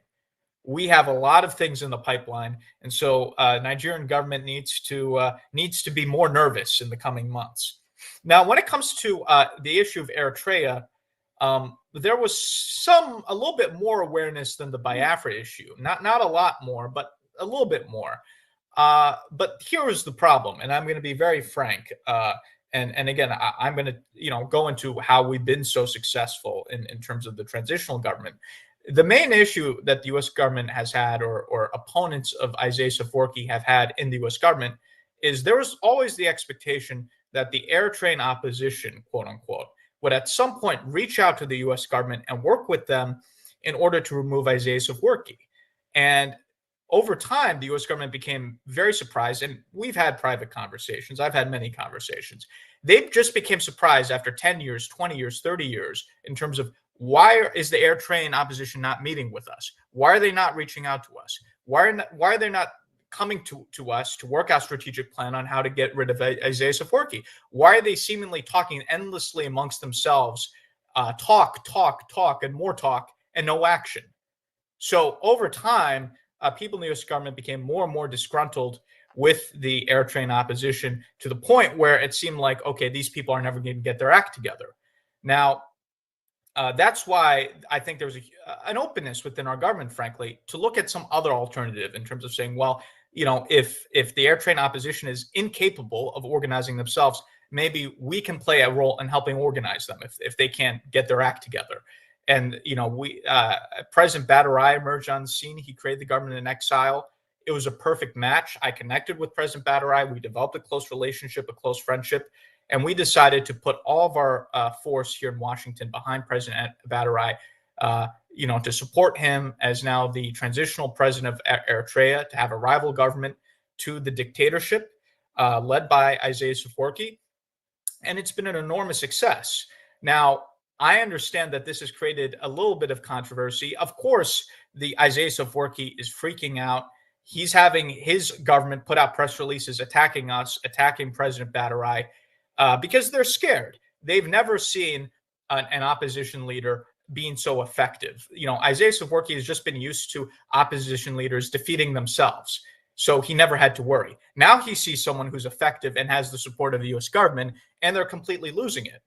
We have a lot of things in the pipeline, and so Nigerian government needs to be more nervous in the coming months. Now, when it comes to the issue of Eritrea, there was a little bit more awareness than the Biafra issue. Not a lot more, but a little bit more. But here is the problem, and I'm going to be very frank. And again, I'm going to go into how we've been so successful in terms of the transitional government. The main issue that the U.S. government has had, or opponents of Isaias Afwerki have had in the U.S. government, is there was always the expectation that the Eritrean opposition, quote unquote, would at some point reach out to the U.S. government and work with them in order to remove Isaias Afwerki. And over time, the U.S. government became very surprised, and we've had private conversations. I've had many conversations. They just became surprised after 10 years, 20 years, 30 years in terms of why is the Eritrean opposition not meeting with us? Why are they not reaching out to us? Why are they not coming to us to work out a strategic plan on how to get rid of Isaias Afwerki? Why are they seemingly talking endlessly amongst themselves, talk, and more talk, and no action? So over time, people in the U.S. government became more and more disgruntled with the Eritrean opposition to the point where it seemed like, okay, these people are never going to get their act together. Now, that's why I think there was an openness within our government, frankly, to look at some other alternative in terms of saying, well, if the Eritrean opposition is incapable of organizing themselves, maybe we can play a role in helping organize them if they can't get their act together. And, President Badarai emerged on the scene. He created the government in exile. It was a perfect match. I connected with President Badarai. We developed a close relationship, a close friendship, and we decided to put all of our force here in Washington behind President Badarai, to support him as now the transitional president of Eritrea, to have a rival government to the dictatorship led by Isaias Afwerki. And it's been an enormous success. Now, I understand that this has created a little bit of controversy. Of course, the Isaias Afwerki is freaking out. He's having his government put out press releases attacking us, attacking President Badarai, because they're scared. They've never seen an opposition leader being so effective. Isaias Afwerki has just been used to opposition leaders defeating themselves. So he never had to worry. Now he sees someone who's effective and has the support of the U.S. government, and they're completely losing it.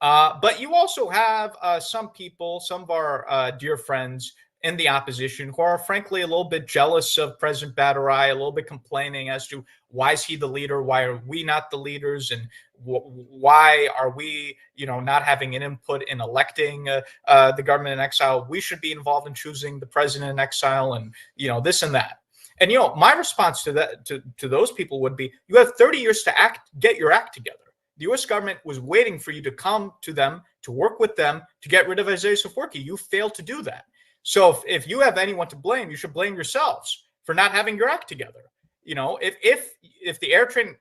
But you also have some people, some of our dear friends in the opposition who are frankly a little bit jealous of President Badarai, a little bit complaining as to why is he the leader? Why are we not the leaders? And why are we, not having an input in electing the government in exile? We should be involved in choosing the president in exile and, this and that. And, my response to that, to those people would be, you have 30 years to get your act together. The U.S. government was waiting for you to come to them, to work with them, to get rid of Isaias Afwerki. You failed to do that. So if you have anyone to blame, you should blame yourselves for not having your act together. If the Eritrean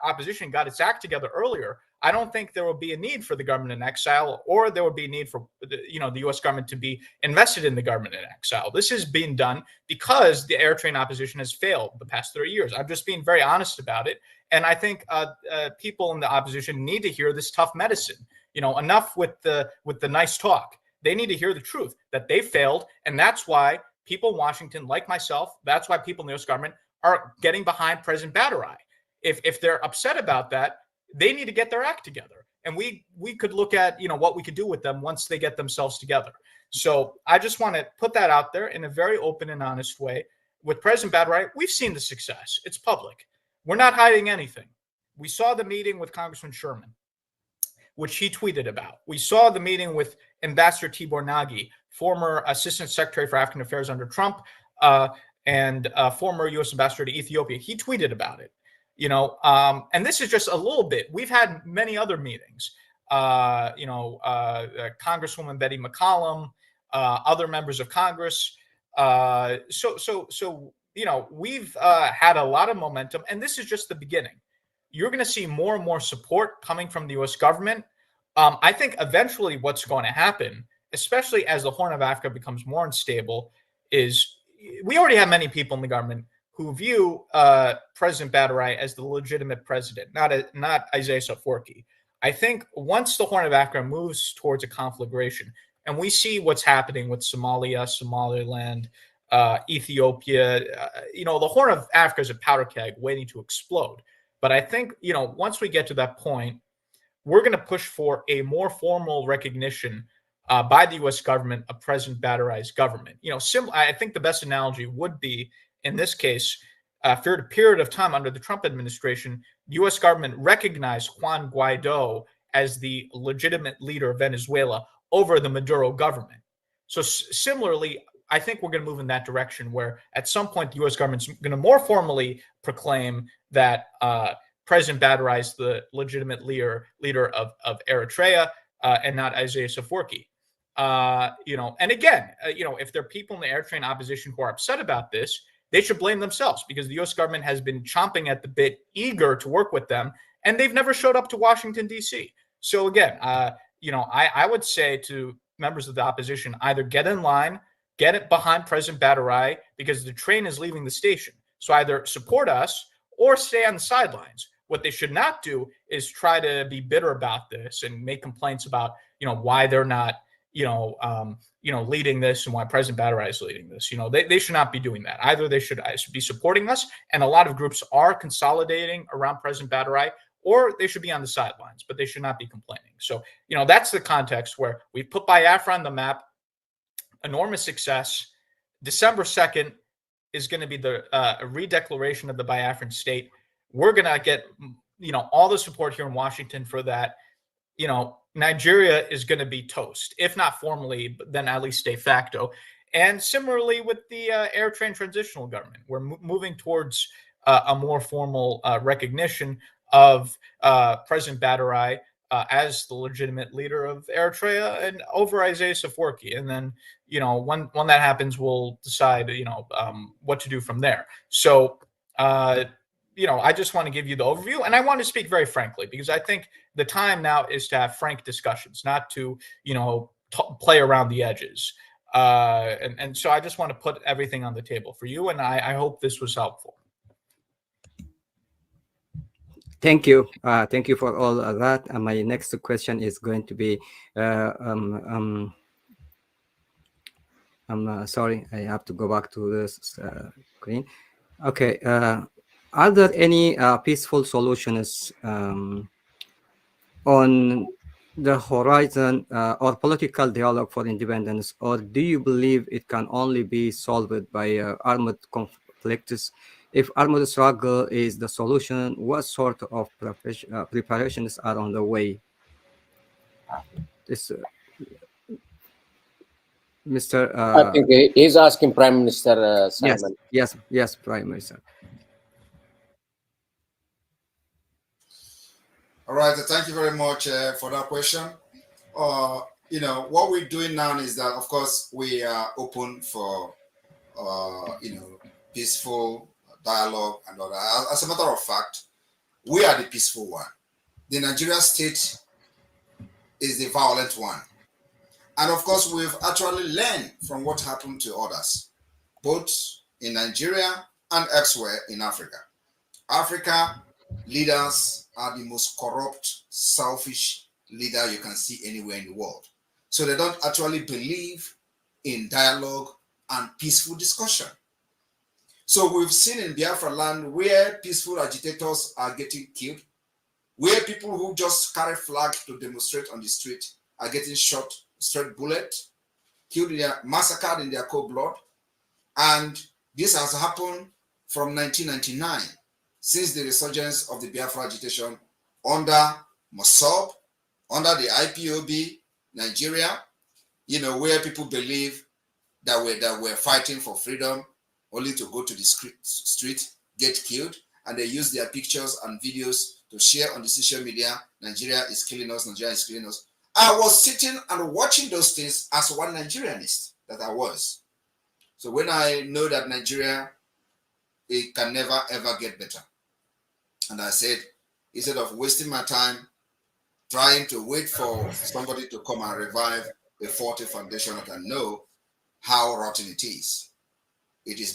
opposition got its act together earlier, I don't think there will be a need for the government in exile, or there would be a need for the U.S. government to be invested in the government in exile. This is being done because the Eritrean opposition has failed the past 30 years. I'm just being very honest about it. And I think people in the opposition need to hear this tough medicine. Enough with the nice talk. They need to hear the truth that they failed, and that's why people in Washington, like myself, that's why people in the U.S. government are getting behind President Badarai. If they're upset about that, they need to get their act together, and we could look at what we could do with them once they get themselves together. So I just want to put that out there in a very open and honest way. With President Badarai, we've seen the success. It's public. We're not hiding anything. We saw the meeting with Congressman Sherman, which he tweeted about. We saw the meeting with Ambassador Tibor Nagy, former Assistant Secretary for African Affairs under Trump, and former U.S. Ambassador to Ethiopia. He tweeted about it. And this is just a little bit. We've had many other meetings. Congresswoman Betty McCollum, other members of Congress. We've had a lot of momentum, and this is just the beginning. You're going to see more and more support coming from the U.S. government. I think eventually what's going to happen, especially as the Horn of Africa becomes more unstable, is we already have many people in the government who view President Badarai as the legitimate president, not Isaias Afwerki. I think once the Horn of Africa moves towards a conflagration, and we see what's happening with Somalia, Somaliland, Ethiopia, the Horn of Africa is a powder keg waiting to explode. But I think, once we get to that point, we're going to push for a more formal recognition by the U.S. government of President Badarai's government. I think the best analogy would be, in this case, for a period of time under the Trump administration, the U.S. government recognized Juan Guaido as the legitimate leader of Venezuela over the Maduro government. So similarly, I think we're going to move in that direction where at some point the U.S. government's going to more formally proclaim that President Badarai is the legitimate leader of Eritrea and not Isaias Afwerki. And again, if there are people in the Eritrean opposition who are upset about this, they should blame themselves because the U.S. government has been chomping at the bit, eager to work with them, and they've never showed up to Washington, D.C. So again, I would say to members of the opposition, either get in line, get it behind President Badarai because the train is leaving the station. So either support us or stay on the sidelines. What they should not do is try to be bitter about this and make complaints about, why they're not, leading this and why President Badarai is leading this. They should not be doing that. Either they should be supporting us, and a lot of groups are consolidating around President Badarai, or they should be on the sidelines, but they should not be complaining. So, that's the context where we put Biafra on the map. Enormous success. December 2nd is going to be the redeclaration of the Biafran state. We're going to get, all the support here in Washington for that. Nigeria is going to be toast, if not formally, then at least de facto. And similarly with the Eritrean transitional government, we're moving towards a more formal recognition of President Badarai as the legitimate leader of Eritrea and over Isaias Afwerki. And then, when that happens, we'll decide, what to do from there. So, I just want to give you the overview, and I want to speak very frankly, because I think the time now is to have frank discussions, not to, play around the edges. And so I just want to put everything on the table for you, and I hope this was helpful. Thank you. Thank you for all of that. And my next question is going to be, I'm sorry, I have to go back to this screen. Okay. Are there any peaceful solutions on the horizon or political dialogue for independence, or do you believe it can only be solved by armed conflicts? If armed struggle is the solution, what sort of preparations are on the way? This, Mr. I think he's asking Prime Minister Simon. Yes, Prime Minister. All right, thank you very much for that question. What we're doing now is that, of course, we are open for, peaceful dialogue and all that. As a matter of fact, we are the peaceful one. The Nigerian state is the violent one. And of course, we've actually learned from what happened to others, both in Nigeria and elsewhere in Africa. Africa leaders are the most corrupt, selfish leader you can see anywhere in the world. So they don't actually believe in dialogue and peaceful discussion. So we've seen in Biafra land where peaceful agitators are getting killed, where people who just carry flags to demonstrate on the street are getting shot straight bullet, killed, massacred in their cold blood. And this has happened from 1999, since the resurgence of the Biafra agitation under Mossab, under the IPOB, Nigeria, where people believe that we're fighting for freedom, only to go to the street, get killed, and they use their pictures and videos to share on the social media. Nigeria is killing us, Nigeria is killing us. I was sitting and watching those things as one Nigerianist that I was. So when I know that Nigeria, it can never ever get better. And I said, instead of wasting my time trying to wait for somebody to come and revive a faulty foundation that I know how rotten it is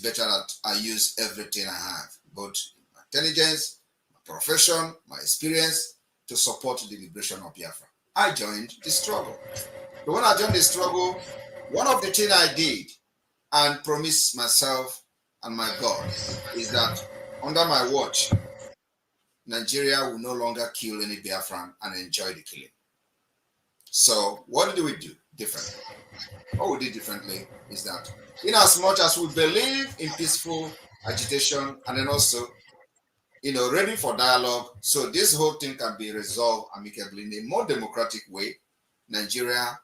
better that I use everything I have, both my intelligence, my profession, my experience, to support the liberation of Biafra. I joined the struggle. So when I joined the struggle, one of the things I did and promised myself and my God is that under my watch, Nigeria will no longer kill any Biafran and enjoy the killing. So what did we do differently? What we did differently is that in as much as we believe in peaceful agitation and then also, ready for dialogue, so this whole thing can be resolved amicably in a more democratic way, Nigeria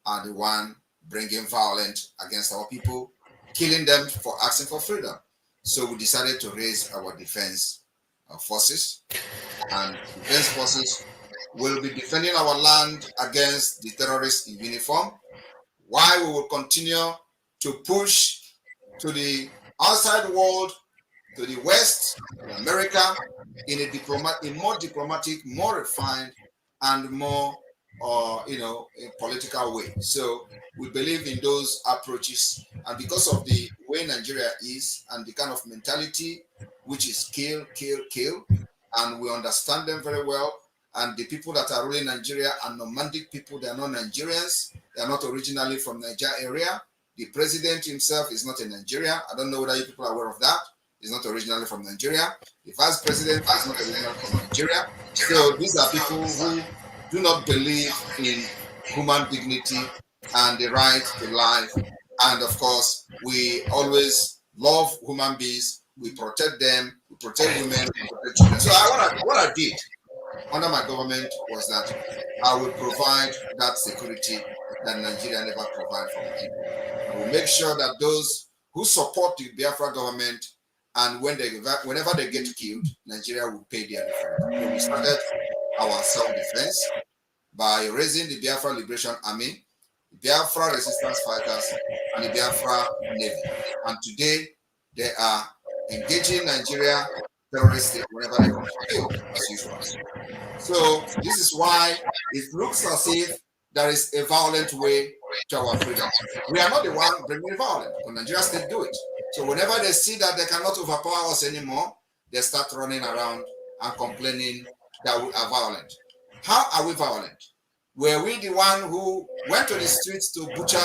are the one bringing violence against our people, killing them for asking for freedom. So we decided to raise our defense forces, and defense forces will be defending our land against the terrorists in uniform, while we will continue to push to the outside world, to the West, to America, in a more diplomatic, more refined, and more, in political way. So we believe in those approaches, and because of the way Nigeria is and the kind of mentality which is kill, kill, kill, and we understand them very well. And the people that are ruling Nigeria are nomadic people. They are not Nigerians. They are not originally from Niger area. The president himself is not a Nigerian. I don't know whether you people are aware of that. He's not originally from Nigeria. The vice president is not originally from Nigeria. So these are people who do not believe in human dignity and the right to life. And of course, we always love human beings. We protect them. We protect women. We protect children. So what I did, under my government was that I will provide that security that Nigeria never provided for the people. I will make sure that those who support the Biafra government, and whenever they get killed, Nigeria will pay their refund. So we started our self-defense by raising the Biafra Liberation Army, Biafra resistance fighters, and the Biafra Navy. And today, they are engaging Nigeria terrorists whenever they want to kill, as usual. So this is why it looks as if there is a violent way to our freedom. We are not the one bringing violence, but Nigeria state do it. So whenever they see that they cannot overpower us anymore, they start running around and complaining that we are violent. How are we violent? Were we the one who went to the streets to butcher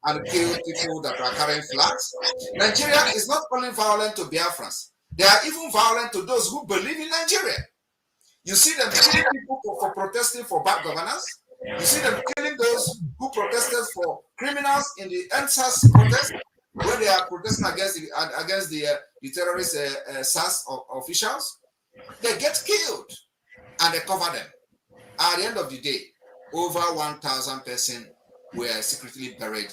and kill people that are carrying flags? Nigeria is not only violent to Biafrans, they are even violent to those who believe in Nigeria. You see them killing people for protesting for bad governance. You see them killing those who protested for criminals in the NSAS protest, where they are protesting against the terrorist SAS officials. They get killed and they cover them. At the end of the day, over 1,000 persons were secretly buried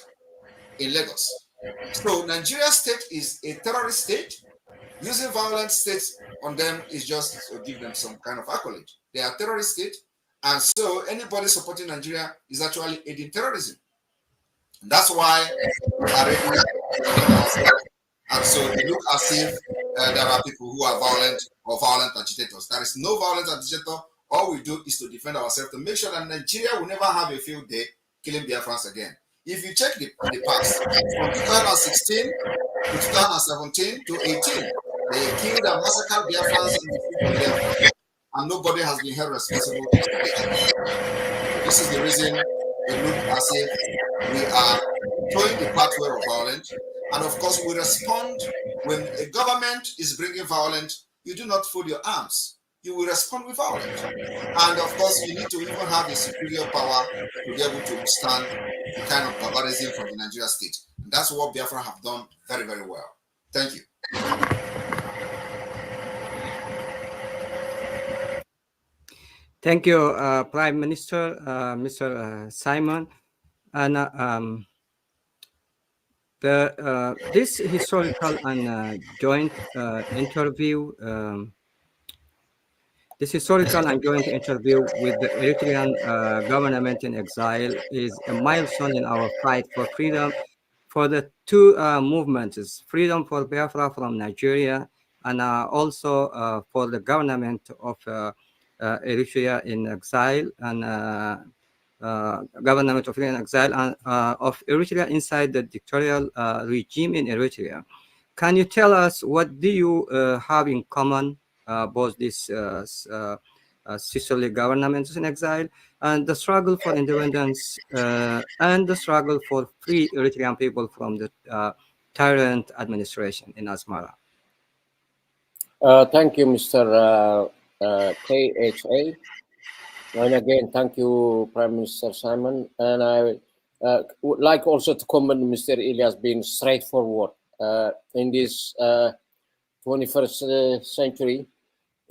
in Lagos. So Nigeria state is a terrorist state. Using violent states on them is just to give them some kind of accolade. They are terrorist state, and so anybody supporting Nigeria is actually aiding terrorism. And that's why we are ready to ourselves. And so it looks as if there are people who are violent or violent agitators. There is no violent agitator. All we do is to defend ourselves to make sure that Nigeria will never have a field day killing Biafrans again. If you check the past, from 2016 to 2017 to 18, they killed and massacred Biafrans in the field of Biafra, and nobody has been held responsible to it. This is the reason it looks as if we are towing the pathway of violence. And of course, we respond when a government is bringing violence. You do not fold your arms. You will respond with violence. And of course, you need to even have a superior power to be able to withstand the kind of barbarism from the Nigeria state. And that's what Biafra have done very, very well. Thank you. Thank you, Prime Minister, Mr. Simon. And this historical and joint interview, this historical and joint interview with the Eritrean government in exile is a milestone in our fight for freedom for the two movements, freedom for Biafra from Nigeria, and also for the government of Eritrea in exile, and government of Eritrea in exile, and of Eritrea inside the dictatorial regime in Eritrea. Can you tell us what do you have in common, both these sisterly governments in exile and the struggle for independence and the struggle for free Eritrean people from the tyrant administration in Asmara? Thank you, Mr. KHA. And again, thank you, Prime Minister Simon. And I would like also to commend Mr. Elias being straightforward in this 21st century.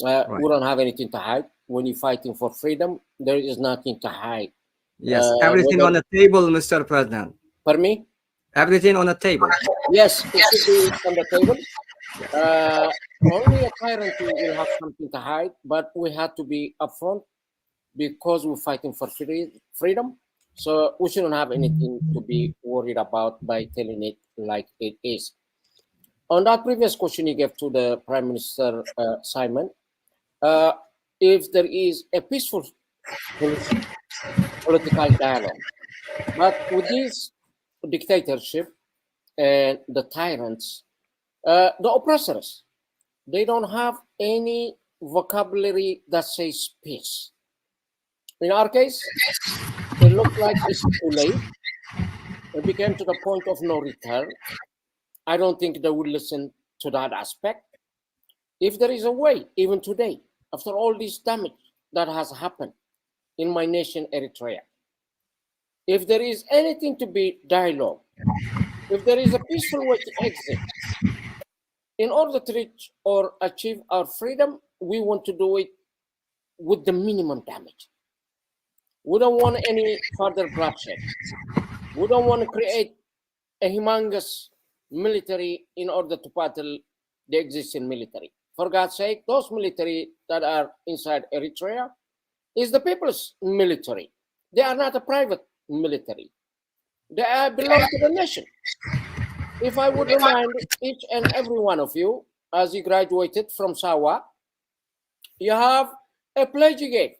Right. We don't have anything to hide. When you're fighting for freedom, there is nothing to hide. Yes, everything on the table, Mr. President. Pardon me? Everything on the table. Yes, it should be on the table. Only a tyrant will have something to hide, but we have to be upfront because we're fighting for freedom. So we shouldn't have anything to be worried about by telling it like it is. On that previous question you gave to the Prime Minister Simon, if there is a peaceful political dialogue, but with this dictatorship and the tyrants, the oppressors, they don't have any vocabulary that says peace. In our case, it looked like it's too late. It became to the point of no return. I don't think they would listen to that aspect. If there is a way, even today, after all this damage that has happened in my nation, Eritrea, if there is anything to be dialogue, if there is a peaceful way to exit, in order to reach or achieve our freedom, we want to do it with the minimum damage. We don't want any further bloodshed. We don't want to create a humongous military in order to battle the existing military. For God's sake, those military that are inside Eritrea is the people's military. They are not a private military. They belong to the nation. If I would remind each and every one of you, as you graduated from Sawa, you have a pledge you gave.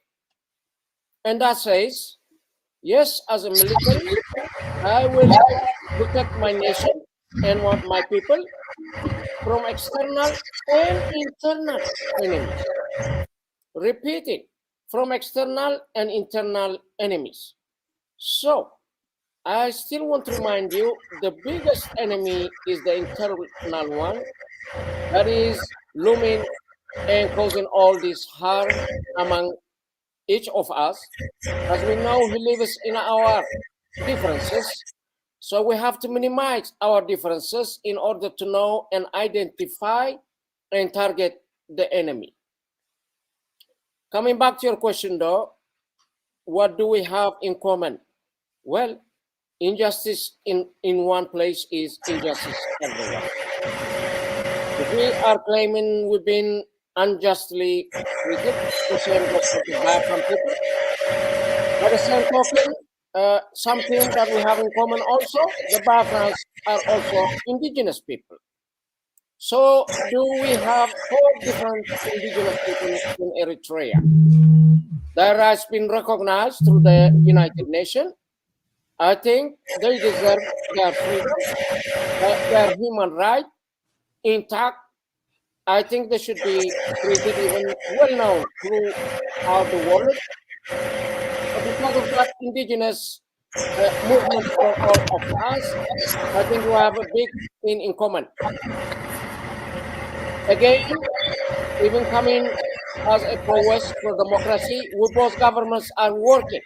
And that says, yes, as a military, I will protect my nation and my people from external and internal enemies. Repeating, from external and internal enemies. So, I still want to remind you, the biggest enemy is the internal one that is looming and causing all this harm among each of us. As we know, he lives in our differences. So we have to minimize our differences in order to know and identify and target the enemy. Coming back to your question though, what do we have in common? Well, injustice in one place is injustice everywhere. If we are claiming we've been unjustly treated, the same goes for the Biafran people. By the same token, something that we have in common also, the Biafrans are also indigenous people. So do we have 4 different indigenous people in Eritrea? That has been recognized through the United Nations. I think they deserve their freedom, their human right intact. I think they should be treated even well known throughout the world. But because of that indigenous movement for all of us, I think we have a big thing in common. Again, even coming as a prowess for democracy, we both governments are working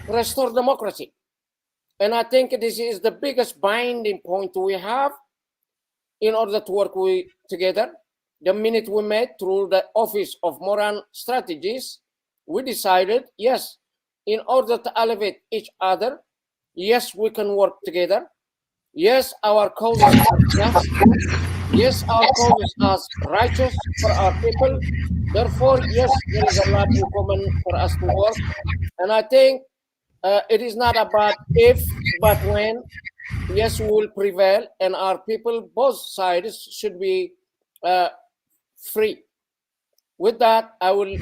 to restore democracy. And I think this is the biggest binding point we have in order to work together. The minute we met through the Office of Moran Strategies, we decided, yes, in order to elevate each other, yes, we can work together. Yes, our causes are just. Yes, our causes are righteous for our people. Therefore, yes, there is a lot in common for us to work. And I think it is not about if, but when. Yes, we will prevail, and our people, both sides, should be free. With that, I will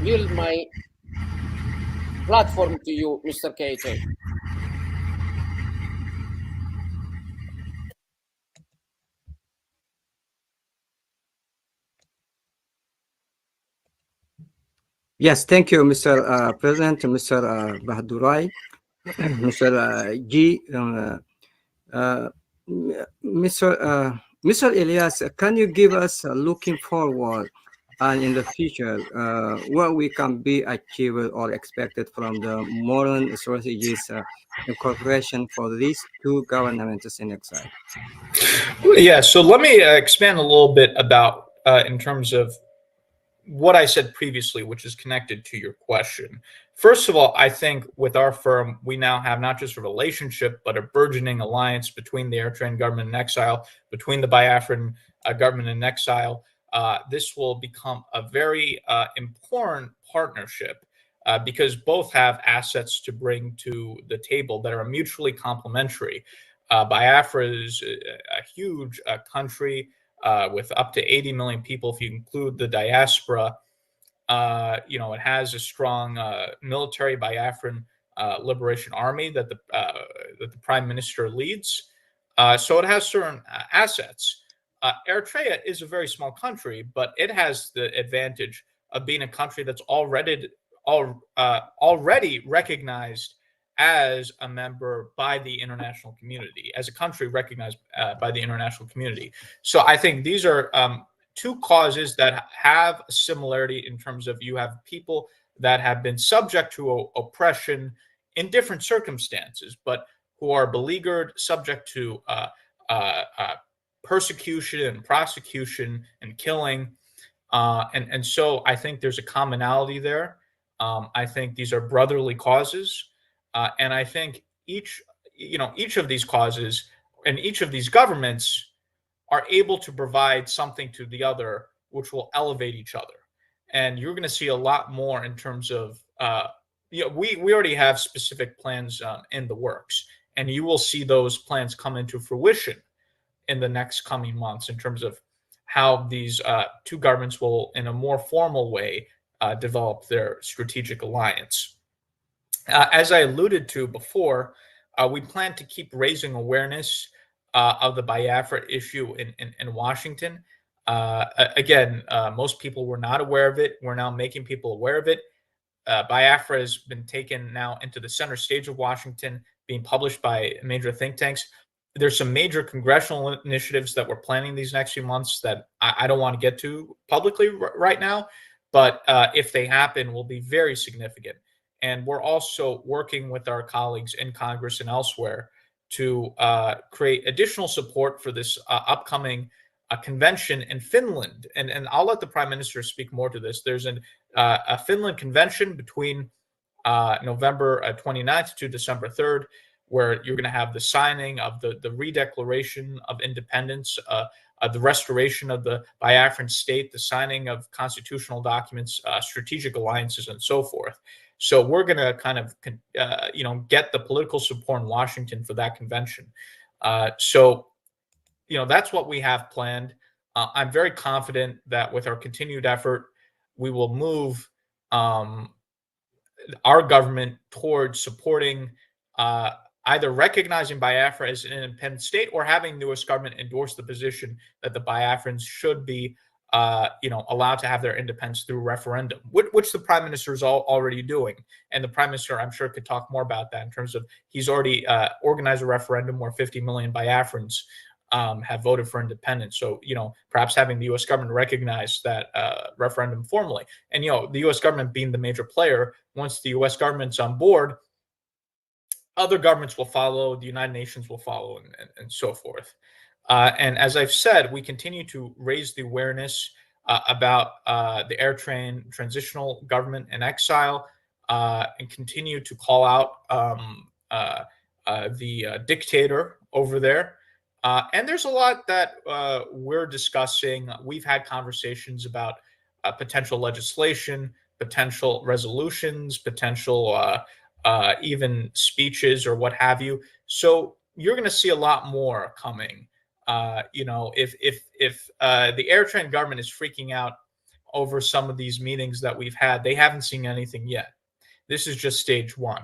yield my platform to you, Mr. KJ. Yes, thank you, Mr. President, Mr. Bahadurai, Mr. G. Mr. Elias, can you give us looking forward and in the future what we can be achieved or expected from the modern strategies incorporation for these 2 governments in exile? Yeah, so let me expand a little bit about in terms of what I said previously, which is connected to your question. First of all, I think with our firm, we now have not just a relationship, but a burgeoning alliance between the Eritrean government in exile, between the Biafran government in exile. This will become a very important partnership because both have assets to bring to the table that are mutually complementary. Biafra is a huge country with up to 80 million people, if you include the diaspora. It has a strong military Biafran Liberation Army that the Prime Minister leads. So it has certain assets. Eritrea is a very small country, but it has the advantage of being a country that's already recognized as a member by the international community, as a country recognized by the international community. So I think these are 2 causes that have a similarity in terms of you have people that have been subject to oppression in different circumstances, but who are beleaguered, subject to persecution and prosecution and killing. And so I think there's a commonality there. I think these are brotherly causes, and I think each of these causes and each of these governments are able to provide something to the other, which will elevate each other. And you're going to see a lot more in terms of, we already have specific plans in the works, and you will see those plans come into fruition in the next coming months in terms of how these two governments will, in a more formal way, develop their strategic alliance. As I alluded to before, we plan to keep raising awareness of the Biafra issue in Washington. Again, most people were not aware of it. We're now making people aware of it. Biafra has been taken now into the center stage of Washington, being published by major think tanks. There's some major congressional initiatives that we're planning these next few months that I don't want to get to publicly right now, but if they happen, will be very significant. And we're also working with our colleagues in Congress and elsewhere to create additional support for this upcoming convention in Finland. And I'll let the Prime Minister speak more to this. There's a Finland convention between November 29th to December 3rd, where you're going to have the signing of the redeclaration of independence, the restoration of the Biafran state, the signing of constitutional documents, strategic alliances, and so forth. So we're going to kind of, get the political support in Washington for that convention. So that's what we have planned. I'm very confident that with our continued effort, we will move our government towards supporting either recognizing Biafra as an independent state or having the U.S. government endorse the position that the Biafrans should be, allowed to have their independence through referendum, which the Prime Minister is already doing. And the Prime Minister, I'm sure, could talk more about that in terms of he's already organized a referendum where 50 million Biafrans have voted for independence. So, perhaps having the U.S. government recognize that referendum formally. And, the U.S. government being the major player, once the U.S. government's on board, other governments will follow, the United Nations will follow, and so forth. And as I've said, we continue to raise the awareness about the Eritrean transitional government in exile and continue to call out the dictator over there. And there's a lot that we're discussing. We've had conversations about potential legislation, potential resolutions, potential even speeches or what have you. So you're going to see a lot more coming. If the Eritrean government is freaking out over some of these meetings that we've had, they haven't seen anything yet. This is just stage one.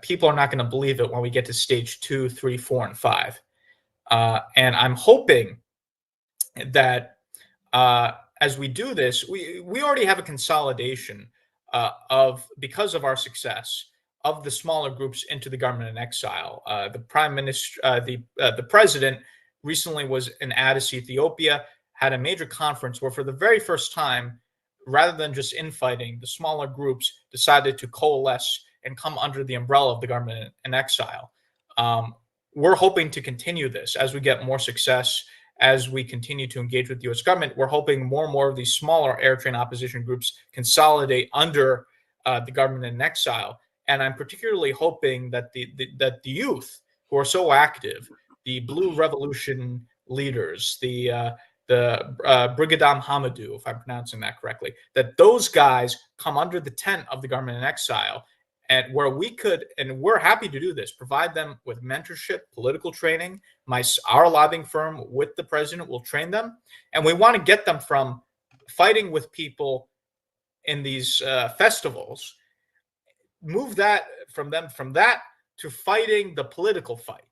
People are not going to believe it when we get to stage 2, 3, 4, and 5. And I'm hoping that as we do this, we already have a consolidation because of our success of the smaller groups into the government in exile. The Prime Minister, the President, recently was in Addis, Ethiopia, had a major conference where, for the very first time, rather than just infighting, the smaller groups decided to coalesce and come under the umbrella of the government in exile. We're hoping to continue this as we get more success, as we continue to engage with the U.S. government. We're hoping more and more of these smaller Eritrean opposition groups consolidate under the government in exile. And I'm particularly hoping that the youth who are so active, the Blue Revolution leaders, the Brigadam Hamadou, if I'm pronouncing that correctly, that those guys come under the tent of the government in exile, and where we could, and we're happy to do this, provide them with mentorship, political training. Our lobbying firm with the president will train them, and we want to get them from fighting with people in these festivals, move that from that to fighting the political fight,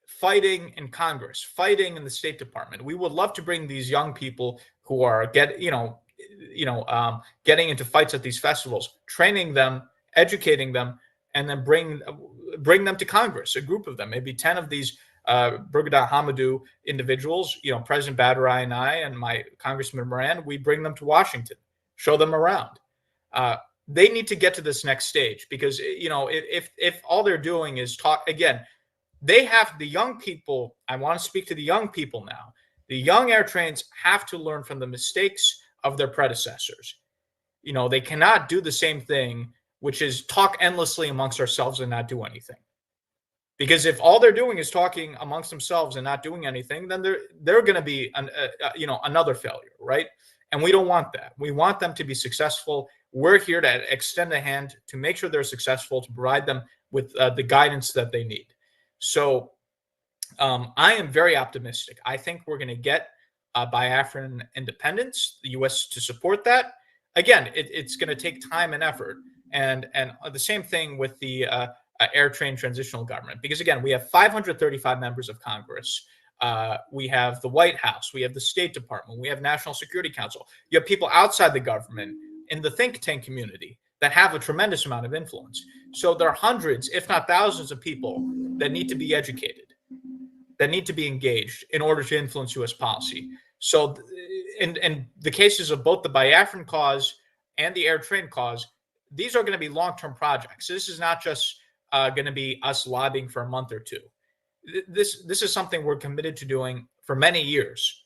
fighting in Congress, fighting in the State Department. We would love to bring these young people who are getting into fights at these festivals, training them, educating them, and then bring them to Congress, a group of them, maybe 10 of these Brigadier Hamadou individuals, President Badarai and I and my Congressman Moran, we bring them to Washington, show them around. They need to get to this next stage because, if all they're doing is talk, again, they have the young people. I want to speak to the young people now. The young Eritreans have to learn from the mistakes of their predecessors. You know, they cannot do the same thing, which is talk endlessly amongst ourselves and not do anything. Because if all they're doing is talking amongst themselves and not doing anything, then they're going to be another failure, right? And we don't want that. We want them to be successful. We're here to extend a hand to make sure they're successful, to provide them with the guidance that they need. So I am very optimistic. I think we're going to get Biafran independence, the U.S. to support that. Again, it's going to take time and effort. And the same thing with the Eritrean transitional government, because again, we have 535 members of Congress. We have the White House, we have the State Department, we have National Security Council. You have people outside the government in the think tank community that have a tremendous amount of influence. So there are hundreds, if not thousands, of people that need to be educated, that need to be engaged in order to influence U.S. policy. So in the cases of both the Biafran cause and the Eritrean cause, these are going to be long-term projects. This is not just going to be us lobbying for a month or two. This is something we're committed to doing for many years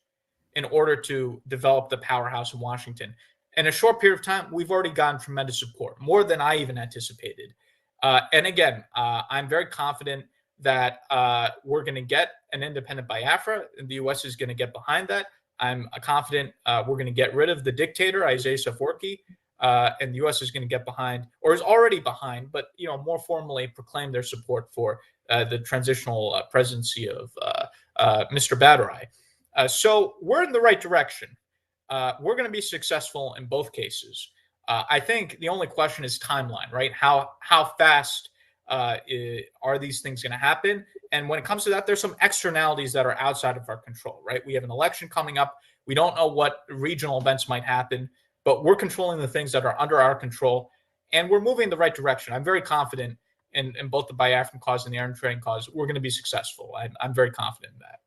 in order to develop the powerhouse in Washington. In a short period of time, we've already gotten tremendous support, more than I even anticipated. And again, I'm very confident that we're going to get an independent Biafra, and the U.S. is going to get behind that. I'm confident we're going to get rid of the dictator, Isaias Afwerki, and the U.S. is going to get behind, or is already behind, but more formally proclaim their support for the transitional presidency of Mr. Badarai. So we're in the right direction. We're going to be successful in both cases. I think the only question is timeline, right? How fast are these things going to happen? And when it comes to that, there's some externalities that are outside of our control, right? We have an election coming up. We don't know what regional events might happen, but we're controlling the things that are under our control, and we're moving in the right direction. I'm very confident in both the Biafran cause and the Eritrean cause. We're going to be successful. I'm very confident in that.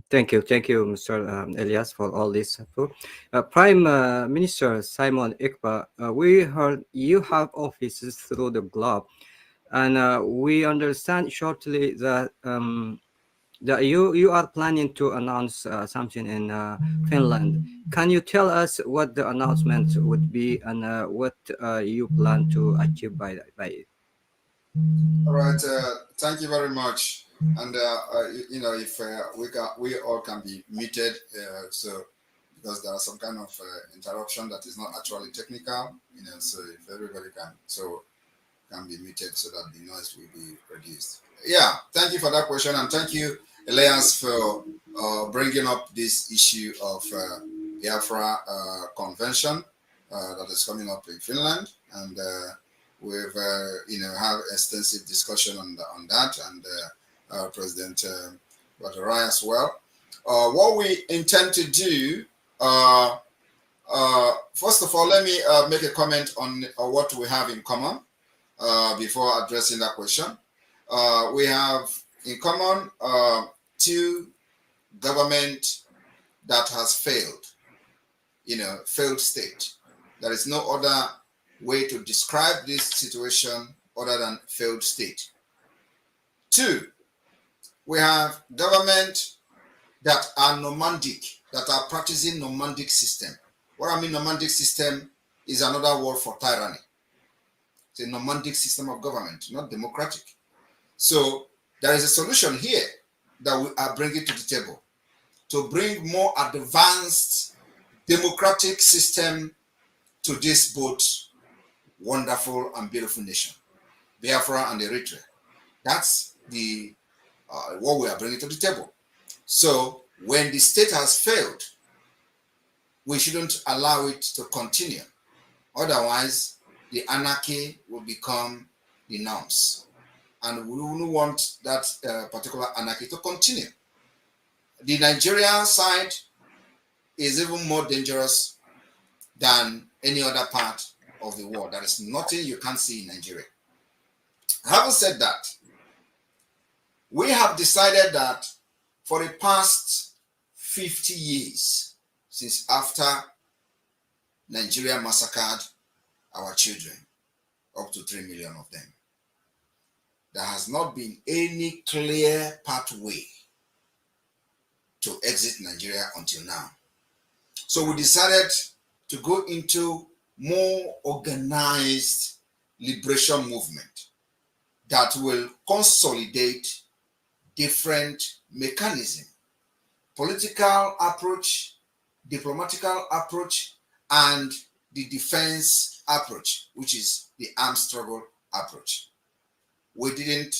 Thank you, Mr. Elias, for all this. Prime Minister Simon Ekpa, we heard you have offices through the globe, and we understand shortly that that you are planning to announce something in Finland. Can you tell us what the announcement would be and what you plan to achieve by it? All right. Thank you very much. And if we all can be muted, so because there are some kind of interruption that is not actually technical, so if everybody can be muted so that the noise will be reduced. Yeah, thank you for that question, and thank you, Elias, for bringing up this issue of Biafra convention that is coming up in Finland, and we've have extensive discussion on that, and President Badarai as well. What we intend to do, first of all, let me make a comment on what we have in common before addressing that question. We have in common two government that has failed, failed state. There is no other way to describe this situation other than failed state. Two, we have government that are nomadic, that are practicing nomadic system. What I mean nomadic system is another word for tyranny. It's a nomadic system of government, not democratic. So there is a solution here that we are bringing to the table to bring more advanced democratic system to this both wonderful and beautiful nation, Biafra and Eritrea. That's the what we are bringing to the table. So when the state has failed, we shouldn't allow it to continue. Otherwise, the anarchy will become the norms. And we wouldn't want that particular anarchy to continue. The Nigerian side is even more dangerous than any other part of the world. There is nothing you can't see in Nigeria. Having said that, we have decided that for the past 50 years, since after Nigeria massacred our children, up to 3 million of them, there has not been any clear pathway to exit Nigeria until now. So we decided to go into more organized liberation movement that will consolidate different mechanisms, political approach, diplomatical approach, and the defense approach, which is the armed struggle approach. We didn't,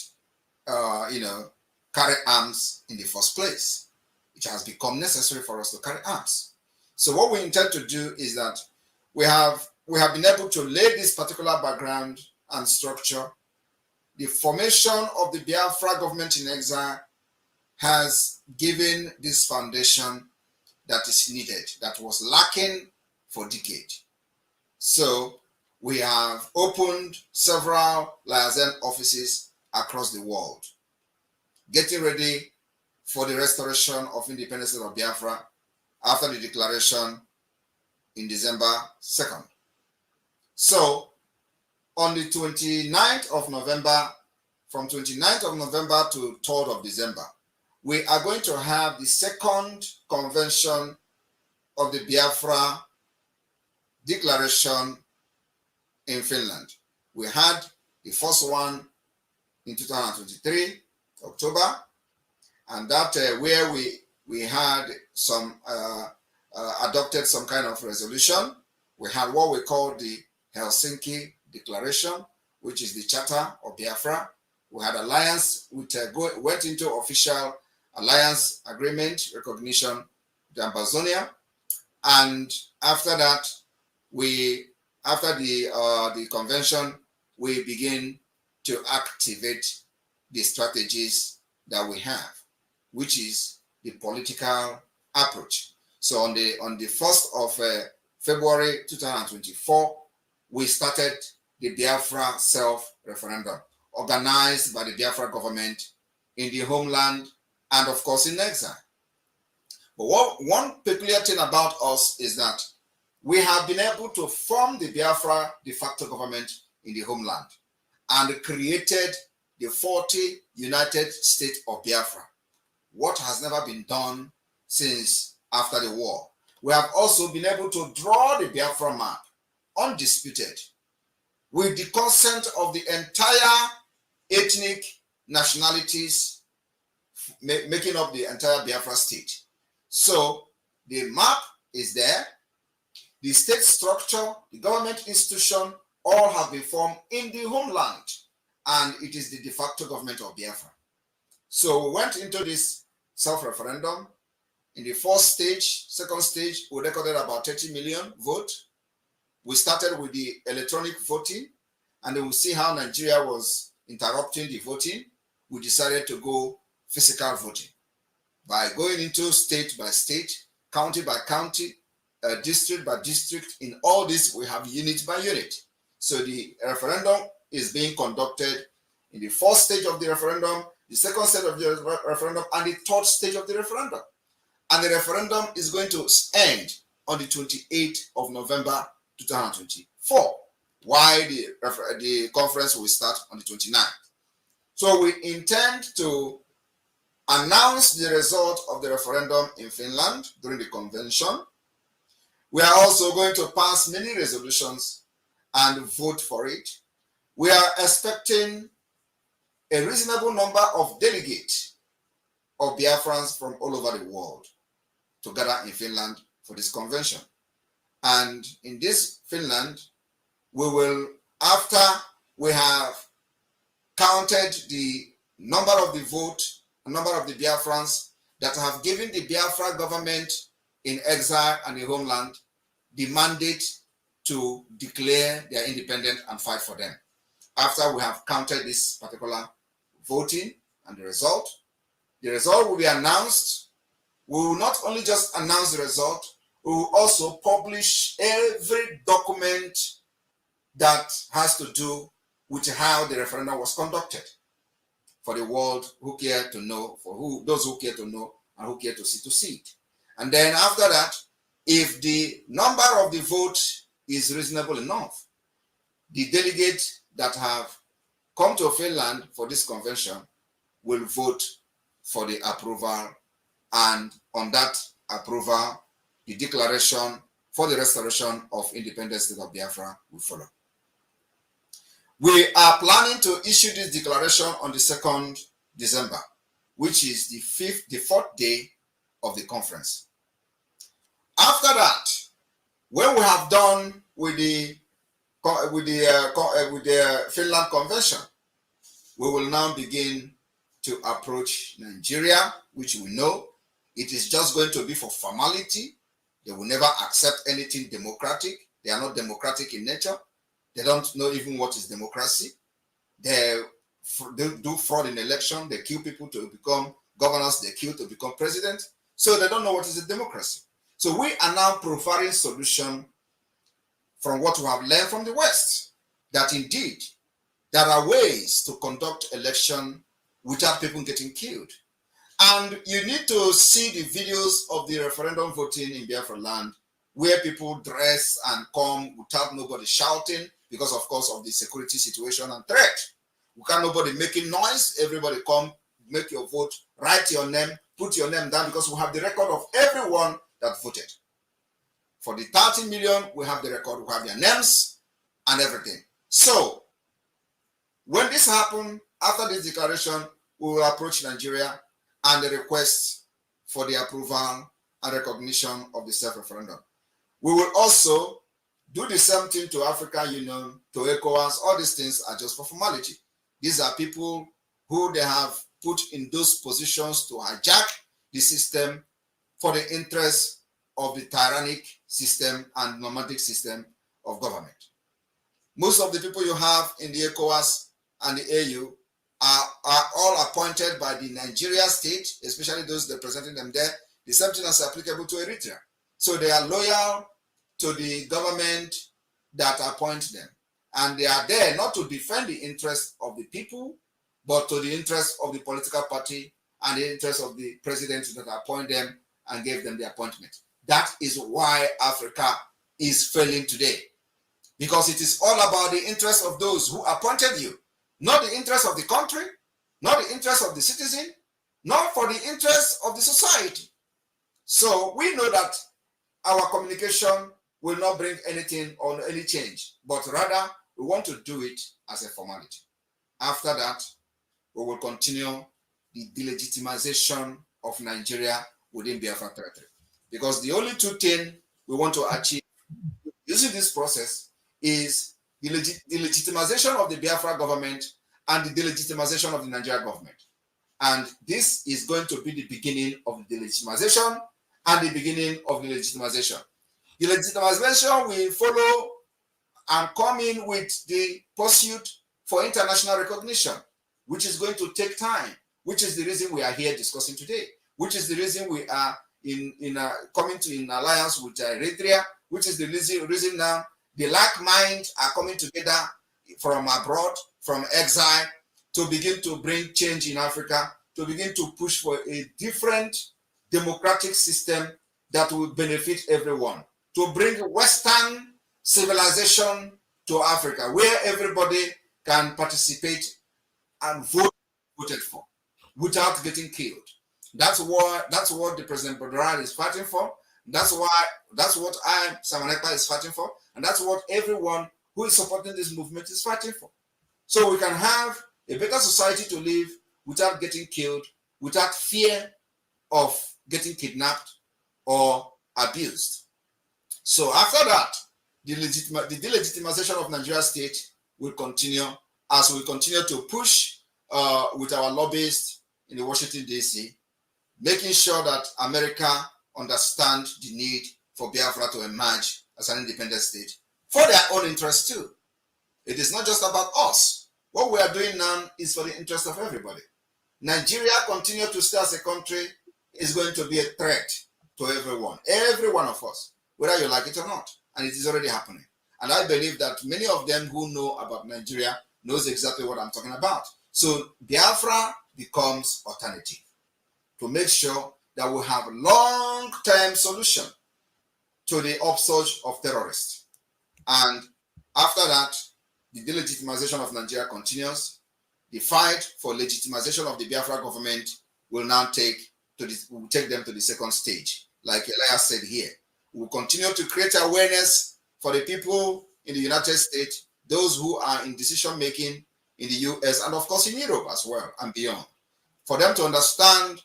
carry arms in the first place. It has become necessary for us to carry arms. So what we intend to do is that we have been able to lay this particular background and structure. The formation of the Biafra government in exile has given this foundation that is needed, that was lacking for decades. So we have opened several liaison offices across the world, getting ready for the restoration of independence of Biafra after the declaration in December 2nd. So on the 29th of November, from 29th of November to 3rd of December, we are going to have the second convention of the Biafra declaration in Finland. We had the first one in 2023, October, and that where we had some adopted some kind of resolution. We had what we call the Helsinki Declaration, which is the Charter of Biafra. We had alliance, which went into official alliance agreement recognition with Amazonia, and after that, after the convention, we begin to activate the strategies that we have, which is the political approach. So on the 1st of February 2024, we started the Biafra self-referendum, organized by the Biafra government in the homeland and of course in exile. But one peculiar thing about us is that we have been able to form the Biafra de facto government in the homeland and created the 40 United States of Biafra, what has never been done since after the war. We have also been able to draw the Biafra map, undisputed, with the consent of the entire ethnic nationalities making up the entire Biafra state. So the map is there, the state structure, the government institution, all have been formed in the homeland, and it is the de facto government of Biafra. So we went into this self-referendum. In the first stage, second stage, we recorded about 30 million votes. We started with the electronic voting, and then we'll see how Nigeria was interrupting the voting. We decided to go physical voting by going into state by state, county by county, district by district. In all this, we have unit by unit. So the referendum is being conducted in the first stage of the referendum, the second stage of the referendum, and the third stage of the referendum. And the referendum is going to end on the 28th of November 2024, while the conference will start on the 29th. So we intend to announce the result of the referendum in Finland during the convention. We are also going to pass many resolutions and vote for it. We are expecting a reasonable number of delegates of Biafrans from all over the world to gather in Finland for this convention. And in this Finland, we will, after we have counted the number of the vote, a number of the Biafrans that have given the Biafra government in exile and the homeland the mandate to declare their independence and fight for them. After we have counted this particular voting and the result will be announced. We will not only just announce the result, we will also publish every document that has to do with how the referendum was conducted for the world who care to know, those who care to know and who care to see it. And then after that, if the number of the vote is reasonable enough, the delegates that have come to Finland for this convention will vote for the approval and on that approval, the declaration for the restoration of independent state of Biafra will follow. We are planning to issue this declaration on the 2nd December, which is the fourth day of the conference. After that, when we have done with the Finland Convention, we will now begin to approach Nigeria, which we know it is just going to be for formality. They will never accept anything democratic. They are not democratic in nature. They don't know even what is democracy. They do fraud in election. They kill people to become governors. They kill to become president. So they don't know what is a democracy. So we are now providing solution from what we have learned from the West, that indeed there are ways to conduct election without people getting killed. And you need to see the videos of the referendum voting in Biafra land, where people dress and come without nobody shouting, because of course of the security situation and threat. We can't nobody making noise. Everybody come, make your vote, write your name, put your name down, because we have the record of everyone that voted. For the 30 million, we have the record, we have their names and everything. So when this happens, after this declaration, we will approach Nigeria and the request for the approval and recognition of the self-referendum. We will also do the same thing to African Union, to ECOWAS. All these things are just for formality. These are people who they have put in those positions to hijack the system for the interest of the tyrannic system and nomadic system of government. Most of the people you have in the ECOWAS and the AU are all appointed by the Nigeria state, especially those representing them there. The same thing is applicable to Eritrea. So they are loyal to the government that appoints them. And they are there not to defend the interests of the people, but to the interests of the political party and the interests of the presidents that appoint them and gave them the appointment. That is why Africa is failing today. Because it is all about the interests of those who appointed you, not the interests of the country, not the interests of the citizen, not for the interests of the society. So we know that our communication will not bring anything or any change, but rather we want to do it as a formality. After that, we will continue the delegitimization of Nigeria within Biafra territory. Because the only two things we want to achieve using this process is the legitimization of the Biafra government and the delegitimization of the Nigeria government. And this is going to be the beginning of the delegitimization and the beginning of the legitimization. The legitimization will follow and come in with the pursuit for international recognition, which is going to take time, which is the reason we are here discussing today, which is the reason we are coming to in alliance with Eritrea, which is the reason now the like minds are coming together from abroad, from exile, to begin to bring change in Africa, to begin to push for a different democratic system that will benefit everyone, to bring Western civilization to Africa, where everybody can participate and voted for without getting killed. That's what the President Badran is fighting for. That's what Simon Ekpa is fighting for, and that's what everyone who is supporting this movement is fighting for. So we can have a better society to live without getting killed, without fear of getting kidnapped or abused. So after that, the delegitimization of Nigeria state will continue as we continue to push with our lobbyists in the Washington, D.C., making sure that America understands the need for Biafra to emerge as an independent state for their own interest too. It is not just about us. What we are doing now is for the interest of everybody. Nigeria continue to stay as a country is going to be a threat to everyone, every one of us, whether you like it or not. And it is already happening. And I believe that many of them who know about Nigeria knows exactly what I'm talking about. So Biafra becomes alternative to make sure that we have long-term solution to the upsurge of terrorists. And after that, the delegitimization of Nigeria continues. The fight for legitimization of the Biafra government will now take we will take them to the second stage. Like Elias said here, we will continue to create awareness for the people in the United States, those who are in decision making in the US, and of course in Europe as well and beyond, for them to understand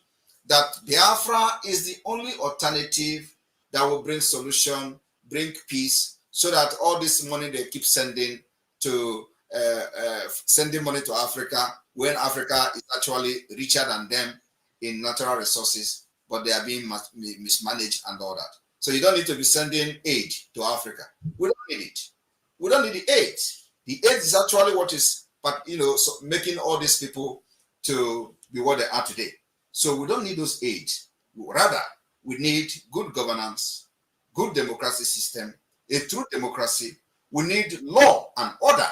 that Biafra is the only alternative that will bring solution, bring peace, so that all this money they keep sending to sending money to Africa, when Africa is actually richer than them in natural resources, but they are being mismanaged and all that. So you don't need to be sending aid to Africa. We don't need it. We don't need the aid. The aid is actually what is, but so making all these people to be what they are today. So we don't need those aid. Rather, we need good governance, good democracy system, a true democracy. We need law and order,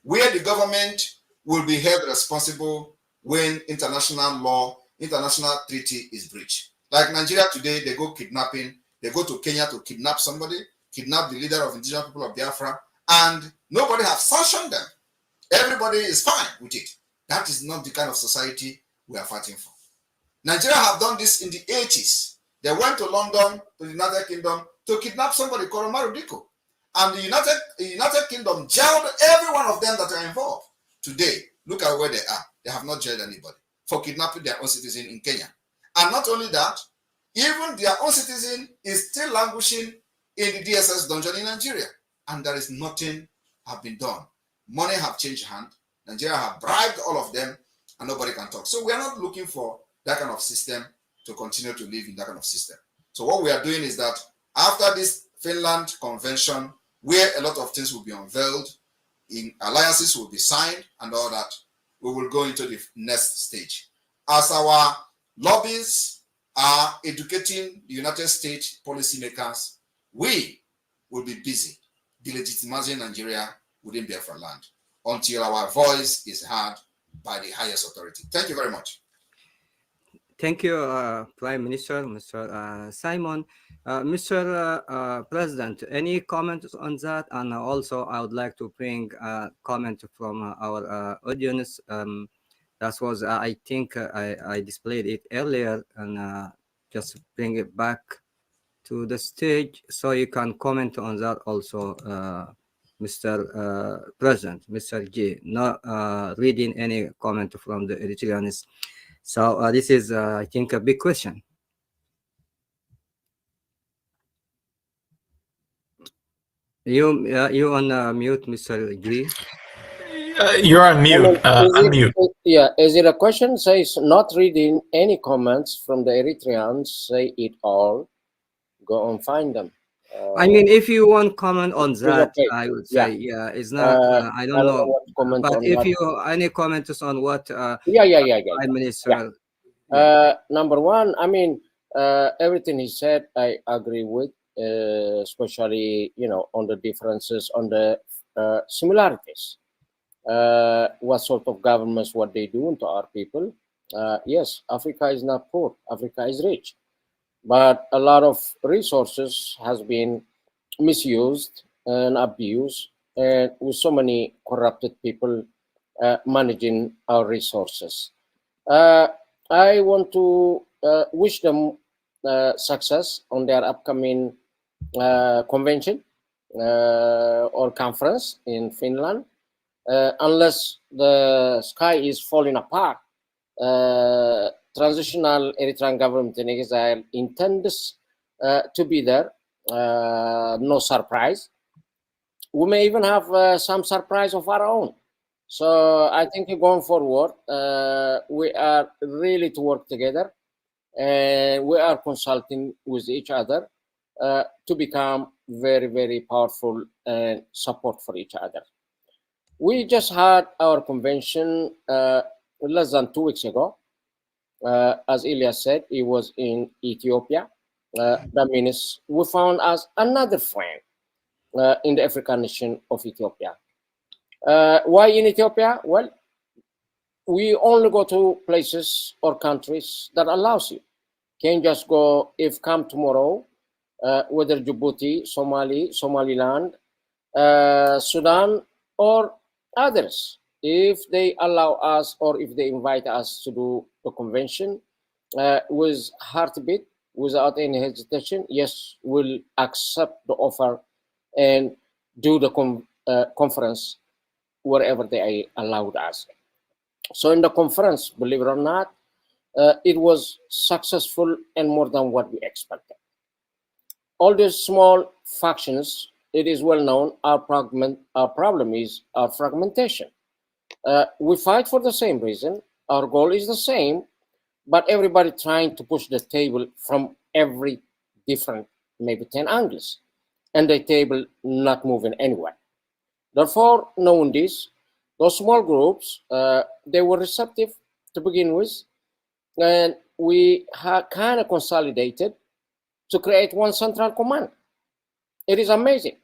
where the government will be held responsible when international law, international treaty is breached. Like Nigeria today, they go kidnapping, they go to Kenya to kidnap somebody, kidnap the leader of indigenous people of Biafra, and nobody has sanctioned them. Everybody is fine with it. That is not the kind of society we are fighting for. Nigeria have done this in the 80s. They went to London, to the United Kingdom, to kidnap somebody called Marudiko. And the United Kingdom jailed every one of them that are involved. Today, look at where they are. They have not jailed anybody for kidnapping their own citizen in Kenya. And not only that, even their own citizen is still languishing in the DSS dungeon in Nigeria. And there is nothing have been done. Money have changed hand. Nigeria have bribed all of them, and nobody can talk. So we are not looking for that kind of system to continue to live in that kind of system. So what we are doing is that after this Finland convention, where a lot of things will be unveiled, in alliances will be signed and all that, we will go into the next stage. As our lobbies are educating the United States policymakers, we will be busy delegitimizing Nigeria within Biafra land until our voice is heard by the highest authority. Thank you very much. Thank you, Prime Minister, Mr. Simon. Mr. President, any comments on that? And also, I would like to bring a comment from our audience. That was, I think, I displayed it earlier, and just bring it back to the stage so you can comment on that also, Mr. President, Mr. G. Not reading any comment from the Eritreans. So this is, I think, a big question. You on mute, Mr. G. You're on mute. Unmute. Is it a question? Says not reading any comments from the Eritreans. Say it all. Go and find them. I mean, if you want comment on that, okay. I would say, yeah, it's not. I don't know. What to comment but on if that. you any comments on what? Prime Minister. Number one, I mean, everything he said, I agree with. Especially, on the differences, on the similarities. What sort of governments, what they do to our people. Yes, Africa is not poor. Africa is rich. But a lot of resources has been misused and abused, and with so many corrupted people managing our resources. I want to wish them success on their upcoming convention or conference in Finland. Unless the sky is falling apart, transitional Eritrean government in exile intends to be there. No surprise. We may even have some surprise of our own. So I think going forward, we are really to work together, and we are consulting with each other to become very, very powerful and support for each other. We just had our convention less than 2 weeks ago. As Elias said, he was in Ethiopia. That means we found us another friend in the African nation of Ethiopia. Why in Ethiopia? Well, we only go to places or countries that allows you. Can't just go, if come tomorrow, whether Djibouti, Somaliland, Sudan, or others. If they allow us or if they invite us to do the convention, with heartbeat, without any hesitation, yes, we'll accept the offer and do the conference wherever they allowed us. So in the conference, believe it or not, it was successful and more than what we expected. All these small factions, it is well known, our problem is our fragmentation. We fight for the same reason, our goal is the same, but everybody trying to push the table from every different, maybe 10 angles, and the table not moving anywhere. Therefore, knowing this, those small groups, they were receptive to begin with, and we kind of consolidated to create one central command. It is amazing.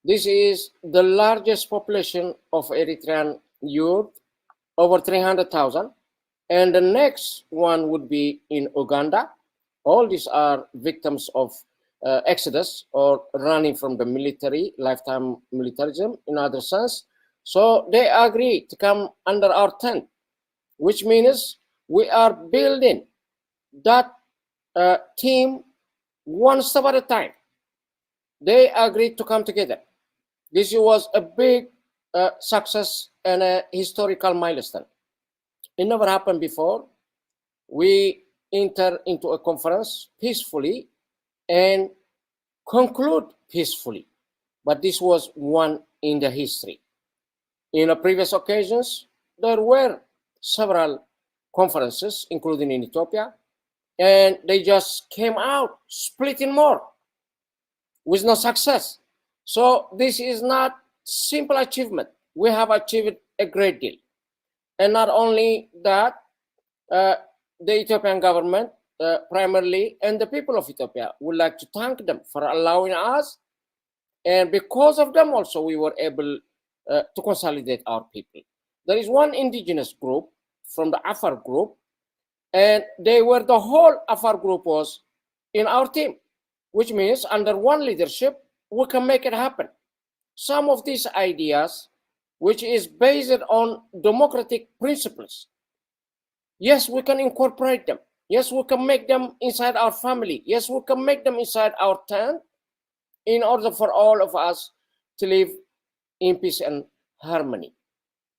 This is the largest population of Eritrean youth, over 300,000. And the next one would be in Uganda. All these are victims of exodus or running from the military, lifetime militarism in other sense. So they agree to come under our tent, which means we are building that team one step at a time. They agreed to come together. This was a big success and a historical milestone. It never happened before. We enter into a conference peacefully and conclude peacefully. But this was one in the history. In the previous occasions, there were several conferences, including in Ethiopia, and they just came out splitting more with no success. So this is not simple achievement. We have achieved a great deal. And not only that, the Ethiopian government primarily and the people of Ethiopia would like to thank them for allowing us. And because of them also, we were able to consolidate our people. There is one indigenous group from the Afar group, and they were the whole Afar group was in our team, which means under one leadership, we can make it happen. Some of these ideas, which is based on democratic principles, yes, we can incorporate them. Yes, we can make them inside our family. Yes, we can make them inside our tent in order for all of us to live in peace and harmony.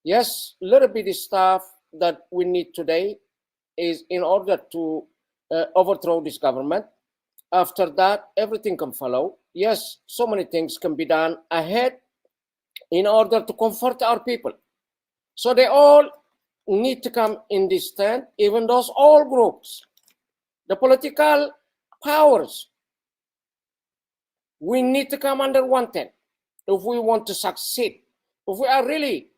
Yes, little bit of stuff that we need today is in order to overthrow this government. After that, everything can follow. Yes, so many things can be done ahead in order to comfort our people. So they all need to come in this tent, even those all groups. The political powers, we need to come under one tent if we want to succeed. If we are really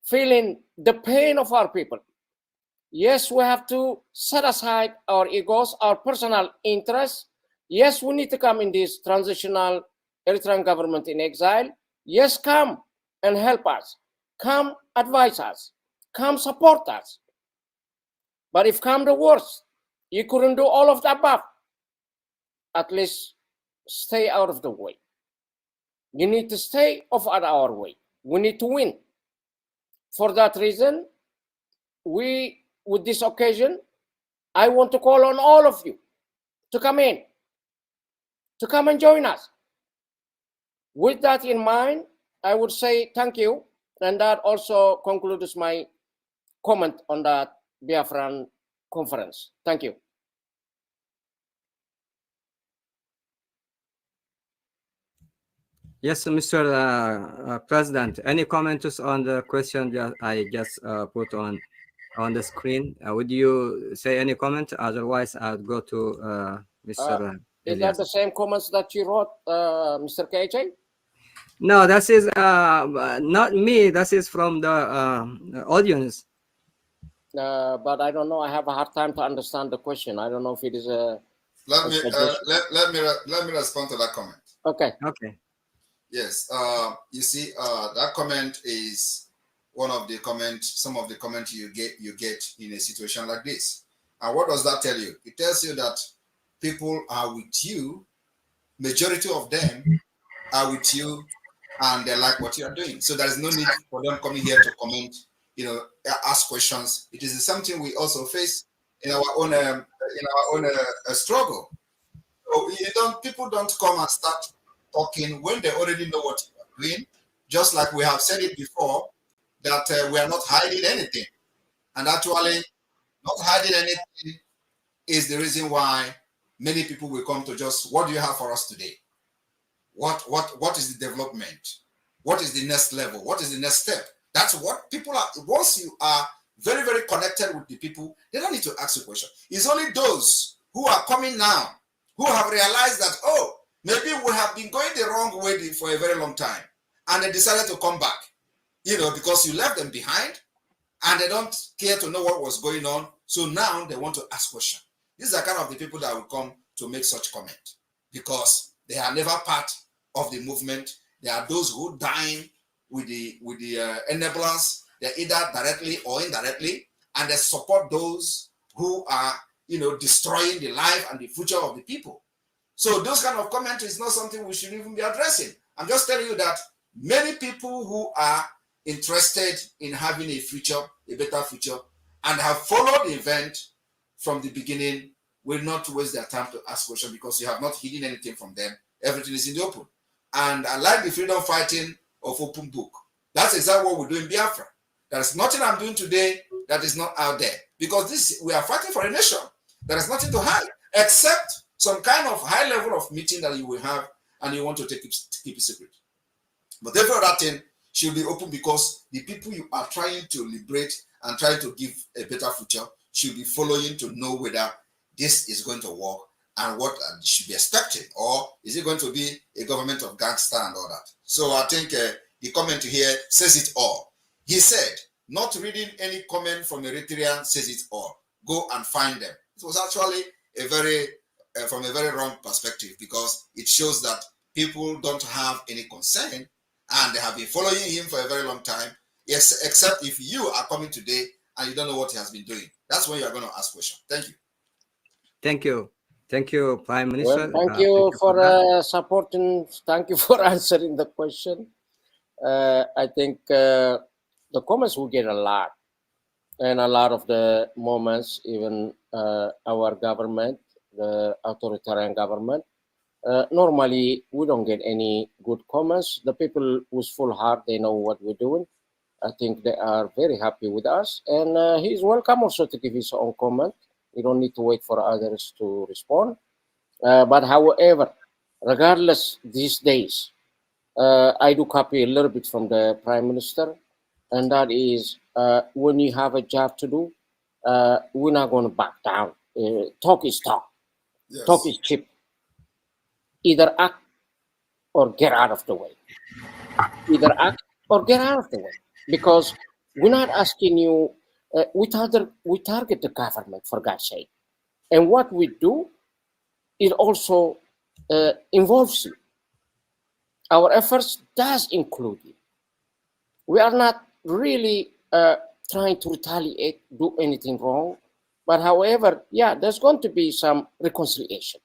feeling the pain of our people, yes, we have to set aside our egos, our personal interests. Yes, we need to come in this transitional Eritrean government in exile. Yes, come and help us. Come advise us. Come support us. But if come the worst, you couldn't do all of the above, at least stay out of the way. You need to stay off at our way. We need to win. For that reason, with this occasion, I want to call on all of you to come in, to come and join us. With that in mind, I would say thank you, and that also concludes my comment on that Biafran conference. Thank you. Yes, Mr. President, any comments on the question that I just put on the screen? Would you say any comment? Otherwise, I'll go to Mr. Is that the same comments that you wrote, Mr. KJ? No, that is not me. That is from the audience. But I don't know. I have a hard time to understand the question. I don't know if it is a. Let me respond to that comment. Okay. Okay. Yes. You see, that comment is one of the comments. Some of the comments you get in a situation like this. And what does that tell you? It tells you that people are with you. Majority of them are with you, and they like what you are doing. So there is no need for them coming here to comment, ask questions. It is something we also face in our own struggle. So people don't come and start talking when they already know what you are doing. Just like we have said it before, that we are not hiding anything, and actually, not hiding anything is the reason why many people will come to just, what do you have for us today? What is the development? What is the next level? What is the next step? That's what people are. Once you are very, very connected with the people, they don't need to ask you questions. It's only those who are coming now who have realized that, oh, maybe we have been going the wrong way for a very long time, and they decided to come back, because you left them behind, and they don't care to know what was going on. So now they want to ask questions. These are kind of the people that will come to make such comment, because they are never part of the movement. They are those who dine with the enablers. They're either directly or indirectly, and they support those who are, destroying the life and the future of the people. So those kind of comments is not something we should even be addressing. I'm just telling you that many people who are interested in having a future, a better future, and have followed the event from the beginning will not waste their time to ask questions, because you have not hidden anything from them. Everything is in the open. And I like the freedom fighting of open book. That's exactly what we do in Biafra. There's nothing I'm doing today that is not out there, because we are fighting for a nation. There is nothing to hide, except some kind of high level of meeting that you will have, and you want to keep it secret. But every other thing should be open, because the people you are trying to liberate and trying to give a better future should be following to know whether this is going to work and what they should be expecting, or is it going to be a government of gangster and all that. So I think the comment here says it all. He said, not reading any comment from Eritrean says it all. Go and find them. It was actually from a very wrong perspective, because it shows that people don't have any concern, and they have been following him for a very long time. Yes, except if you are coming today and you don't know what he has been doing. That's when you are going to ask questions. Thank you. Thank you. Thank you, Prime Minister. Well, thank you for supporting. Thank you for answering the question. I think the comments will get a lot, and a lot of the moments, even our government, the authoritarian government, normally we don't get any good comments. The people with full heart, they know what we're doing. I think they are very happy with us, and he's welcome also to give his own comment. You don't need to wait for others to respond. But however, regardless, these days, I do copy a little bit from the Prime Minister, and that is, when you have a job to do, we're not going to back down. Talk is talk. Yes. Talk is cheap. Either act or get out of the way. Either act or get out of the way. Because we're not asking you, we target the government, for God's sake. And what we do, it also involves you. Our efforts does include you. We are not really trying to retaliate, do anything wrong. But however, yeah, there's going to be some reconciliation.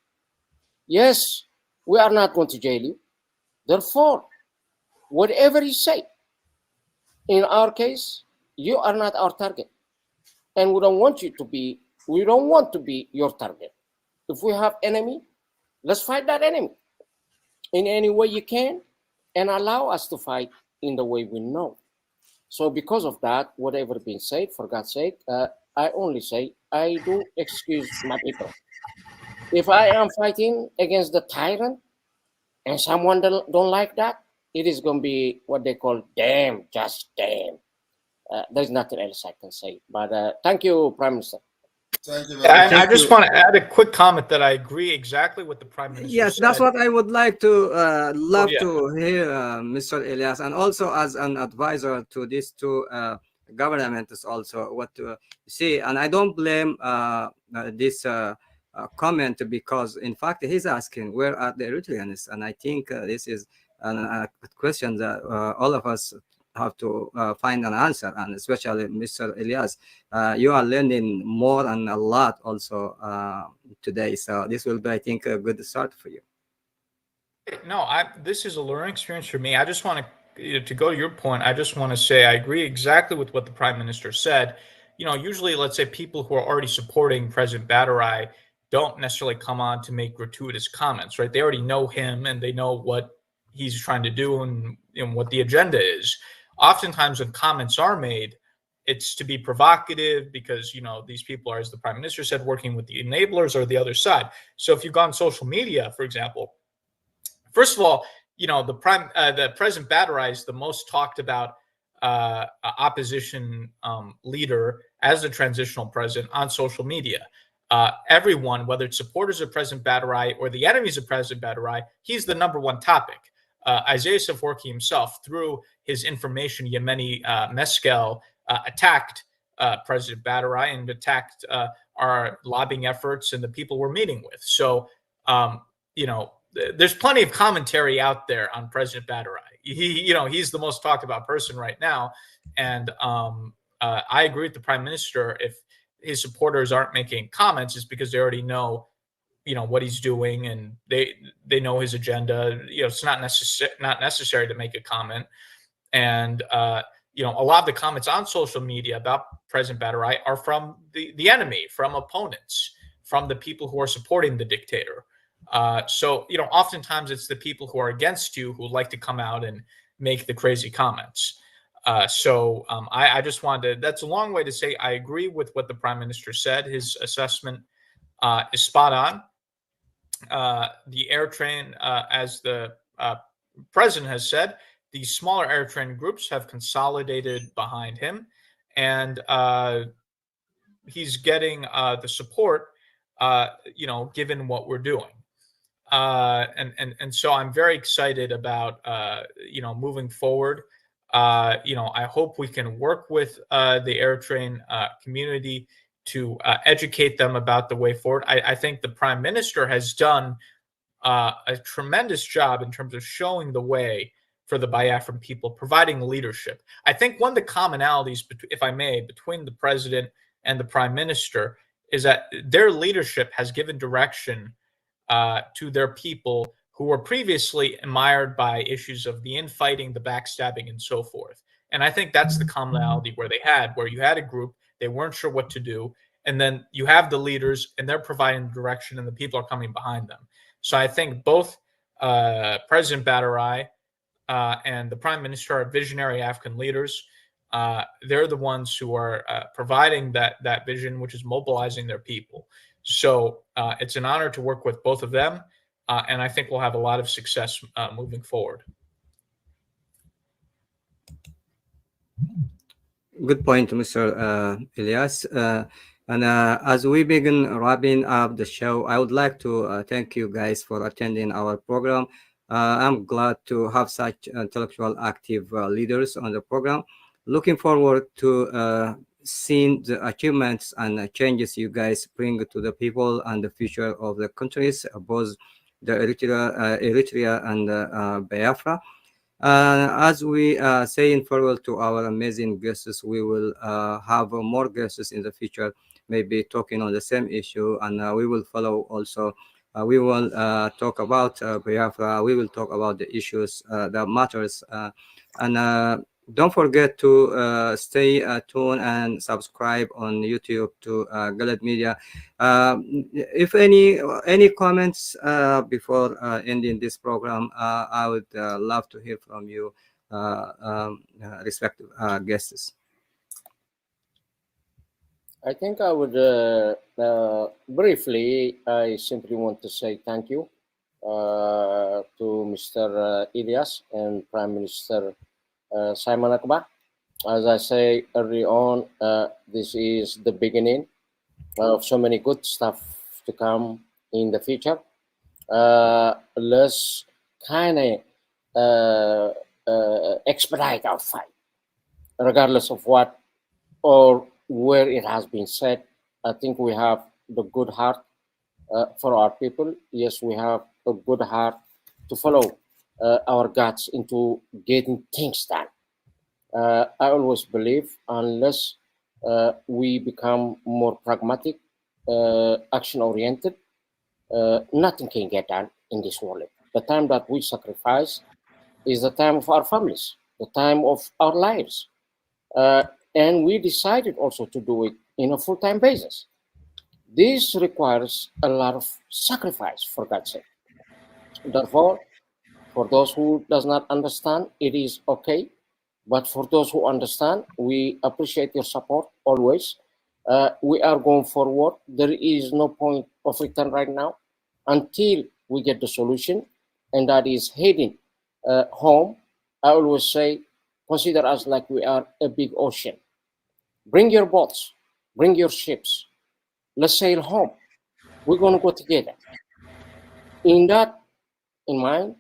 Yes, we are not going to jail you. Therefore, whatever you say, in our case, you are not our target. And we don't want to be your target. If we have enemy, let's fight that enemy in any way you can, and allow us to fight in the way we know. So because of that, whatever being said, for God's sake, I only say, I do excuse my people. If I am fighting against the tyrant and someone don't like that, it is going to be what they call damn, just damn. There's nothing else I can say. But thank you, Prime Minister. Thank you very much. And I just want to add a quick comment that I agree exactly with the Prime Minister Yes, said. that's what I would like to love yeah. to hear, Mr. Elias, and also as an advisor to these two governments also what to see. And I don't blame this comment, because in fact he's asking where are the Eritreans, and I think this is a question that all of us have to find an answer, and especially Mr. Elias, you are learning more and a lot also today, so this will be, I think, a good start for you. No, this is a learning experience for me. I just want to go to your point. I just want to say I agree exactly with what the Prime Minister said. usually, let's say people who are already supporting President Badarai don't necessarily come on to make gratuitous comments, right? They already know him and they know what he's trying to do and what the agenda is. Oftentimes when comments are made, it's to be provocative because, these people are, as the prime minister said, working with the enablers or the other side. So if you go on social media, for example, first of all, the President Badarai is the most talked about opposition leader as the transitional president on social media. Everyone, whether it's supporters of President Badarai or the enemies of President Badarai, he's the number one topic. Isaiah Afwerki himself, through his information Yemeni Meskel, attacked President Badarai and attacked our lobbying efforts and the people we're meeting with. So, there's plenty of commentary out there on President Badarai. He's the most talked about person right now. And I agree with the prime minister. If his supporters aren't making comments, it's because they already know, what he's doing and they know his agenda. It's not necessary to make a comment. And, a lot of the comments on social media about President Badarai are from the enemy, from opponents, from the people who are supporting the dictator. So, oftentimes it's the people who are against you who like to come out and make the crazy comments. I just wanted to, that's a long way to say I agree with what the prime minister said. His assessment is spot on. The Eritrean, as the president has said, the smaller Eritrean groups have consolidated behind him, and he's getting the support, given what we're doing. And so I'm very excited about, moving forward. I hope we can work with the Eritrean community to educate them about the way forward. I think the prime minister has done a tremendous job in terms of showing the way for the Biafran people, providing leadership. I think one of the commonalities, if I may, between the president and the prime minister is that their leadership has given direction to their people who were previously mired by issues of the infighting, the backstabbing, and so forth. And I think that's the commonality where you had a group, they weren't sure what to do, and then you have the leaders, and they're providing direction, and the people are coming behind them. So I think both President Badarai and the Prime Minister are visionary African leaders. They're the ones who are providing that vision, which is mobilizing their people. So it's an honor to work with both of them, and I think we'll have a lot of success moving forward. Good point, Mr. Elias. And as we begin wrapping up the show, I would like to thank you guys for attending our program. I'm glad to have such intellectual active leaders on the program. Looking forward to seeing the achievements and changes you guys bring to the people and the future of the countries, both the Eritrea and Biafra. As we say in farewell to our amazing guests, we will have more guests in the future, maybe talking on the same issue, and we will follow also. We will talk about Biafra. We will talk about the issues that matters, and don't forget to stay tuned and subscribe on YouTube to Galad Media. If any comments before ending this program, I would love to hear from you, respective guests. I think I would briefly, I simply want to say thank you to Mr. Elias and Prime Minister Simon Ekpa. As I say early on, this is the beginning of so many good stuff to come in the future. Let's kind of expedite our fight, regardless of what or where it has been said. I think we have the good heart for our people. Yes, we have a good heart to follow our guts into getting things done. I always believe unless we become more pragmatic, action-oriented, nothing can get done in this world. The time that we sacrifice is the time of our families, the time of our lives. And we decided also to do it in a full-time basis. This requires a lot of sacrifice, for God's sake. Therefore, for those who does not understand, it is okay. But for those who understand, we appreciate your support always. We are going forward. There is no point of return right now until we get the solution, and that is heading home. I always say, consider us like we are a big ocean. Bring your boats, bring your ships. Let's sail home. We're going to go together. In that in mind,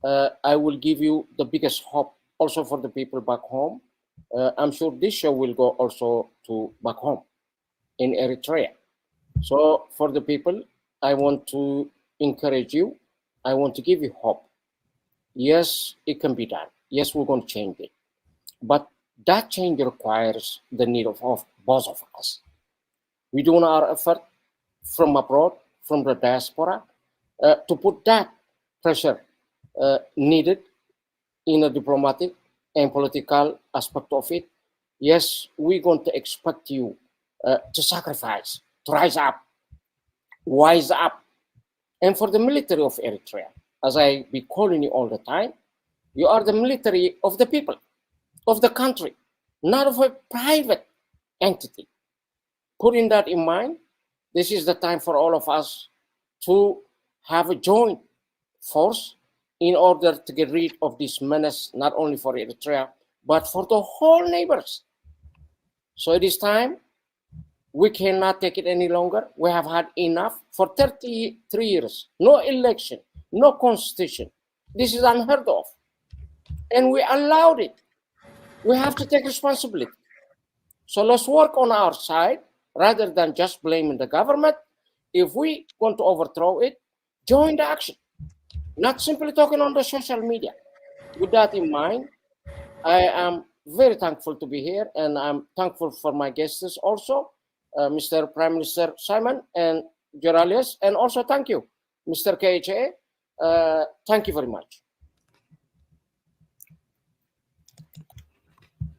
I will give you the biggest hope also for the people back home. I'm sure this show will go also to back home in Eritrea. So for the people, I want to encourage you. I want to give you hope. Yes, it can be done. Yes, we're going to change it. But that change requires the need of both of us. We do our effort from abroad, from the diaspora, to put that pressure needed in a diplomatic and political aspect of it. Yes, we're going to expect you to sacrifice, to rise up, wise up. And for the military of Eritrea, as I be calling you all the time, you are the military of the people, of the country, not of a private entity. Putting that in mind, this is the time for all of us to have a joint force in order to get rid of this menace, not only for Eritrea, but for the whole neighbors. So it is time. We cannot take it any longer. We have had enough for 33 years. No election, no constitution. This is unheard of. And we allowed it. We have to take responsibility. So let's work on our side rather than just blaming the government. If we want to overthrow it, join the action. Not simply talking on the social media. With that in mind, I am very thankful to be here, and I'm thankful for my guests also, Mr. Prime Minister Simon and Geralius, and also thank you, Mr. KHA. Thank you very much.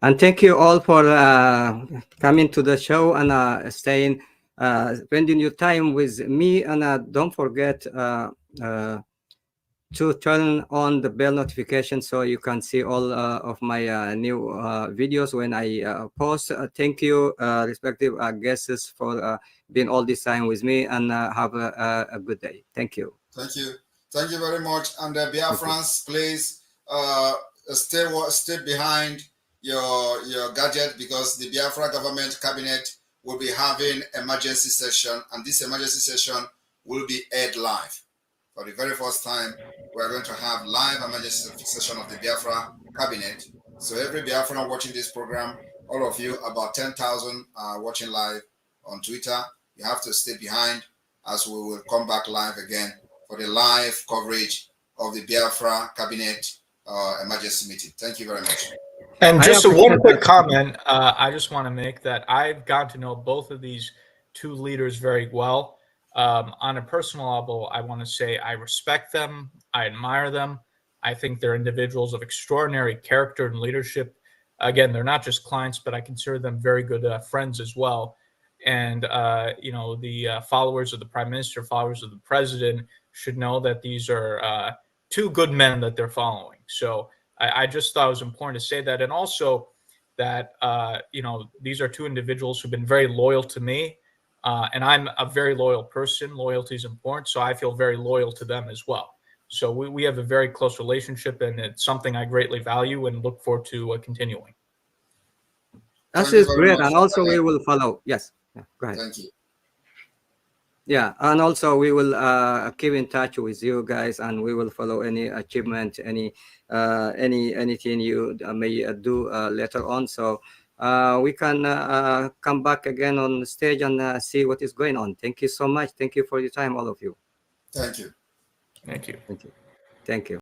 And thank you all for coming to the show and staying, spending your time with me. And don't forget to turn on the bell notification so you can see all of my new videos when I post. Thank you, respective guests, for being all this time with me, and have a good day. Thank you. Thank you. Thank you very much. And Biafrans, please stay behind your gadget, because the Biafra government cabinet will be having emergency session, and this emergency session will be aired live. For the very first time, we're going to have live emergency session of the Biafra cabinet. So every Biafran watching this program, all of you, about 10,000 are watching live on Twitter. You have to stay behind as we will come back live again for the live coverage of the Biafra cabinet emergency meeting. Thank you very much. And just one quick comment, I just want to make that I've got to know both of these two leaders very well. On a personal level, I want to say I respect them. I admire them. I think they're individuals of extraordinary character and leadership. Again, they're not just clients, but I consider them very good friends as well. And, you know, the followers of the Prime Minister, followers of the President should know that these are two good men that they're following. So I just thought it was important to say that. And also that, you know, these are two individuals who've been very loyal to me. And I'm a very loyal person. Loyalty is important. So I feel very loyal to them as well. So we have a very close relationship, and it's something I greatly value and look forward to continuing. That is great. And also we will follow. Yes. Yeah, go ahead. Thank you. Yeah, and also we will keep in touch with you guys, and we will follow any achievement, anything you may do later on. So we can come back again on the stage and see what is going on. Thank you so much. Thank you for your time, all of you. Thank you. Thank you. Thank you. Thank you.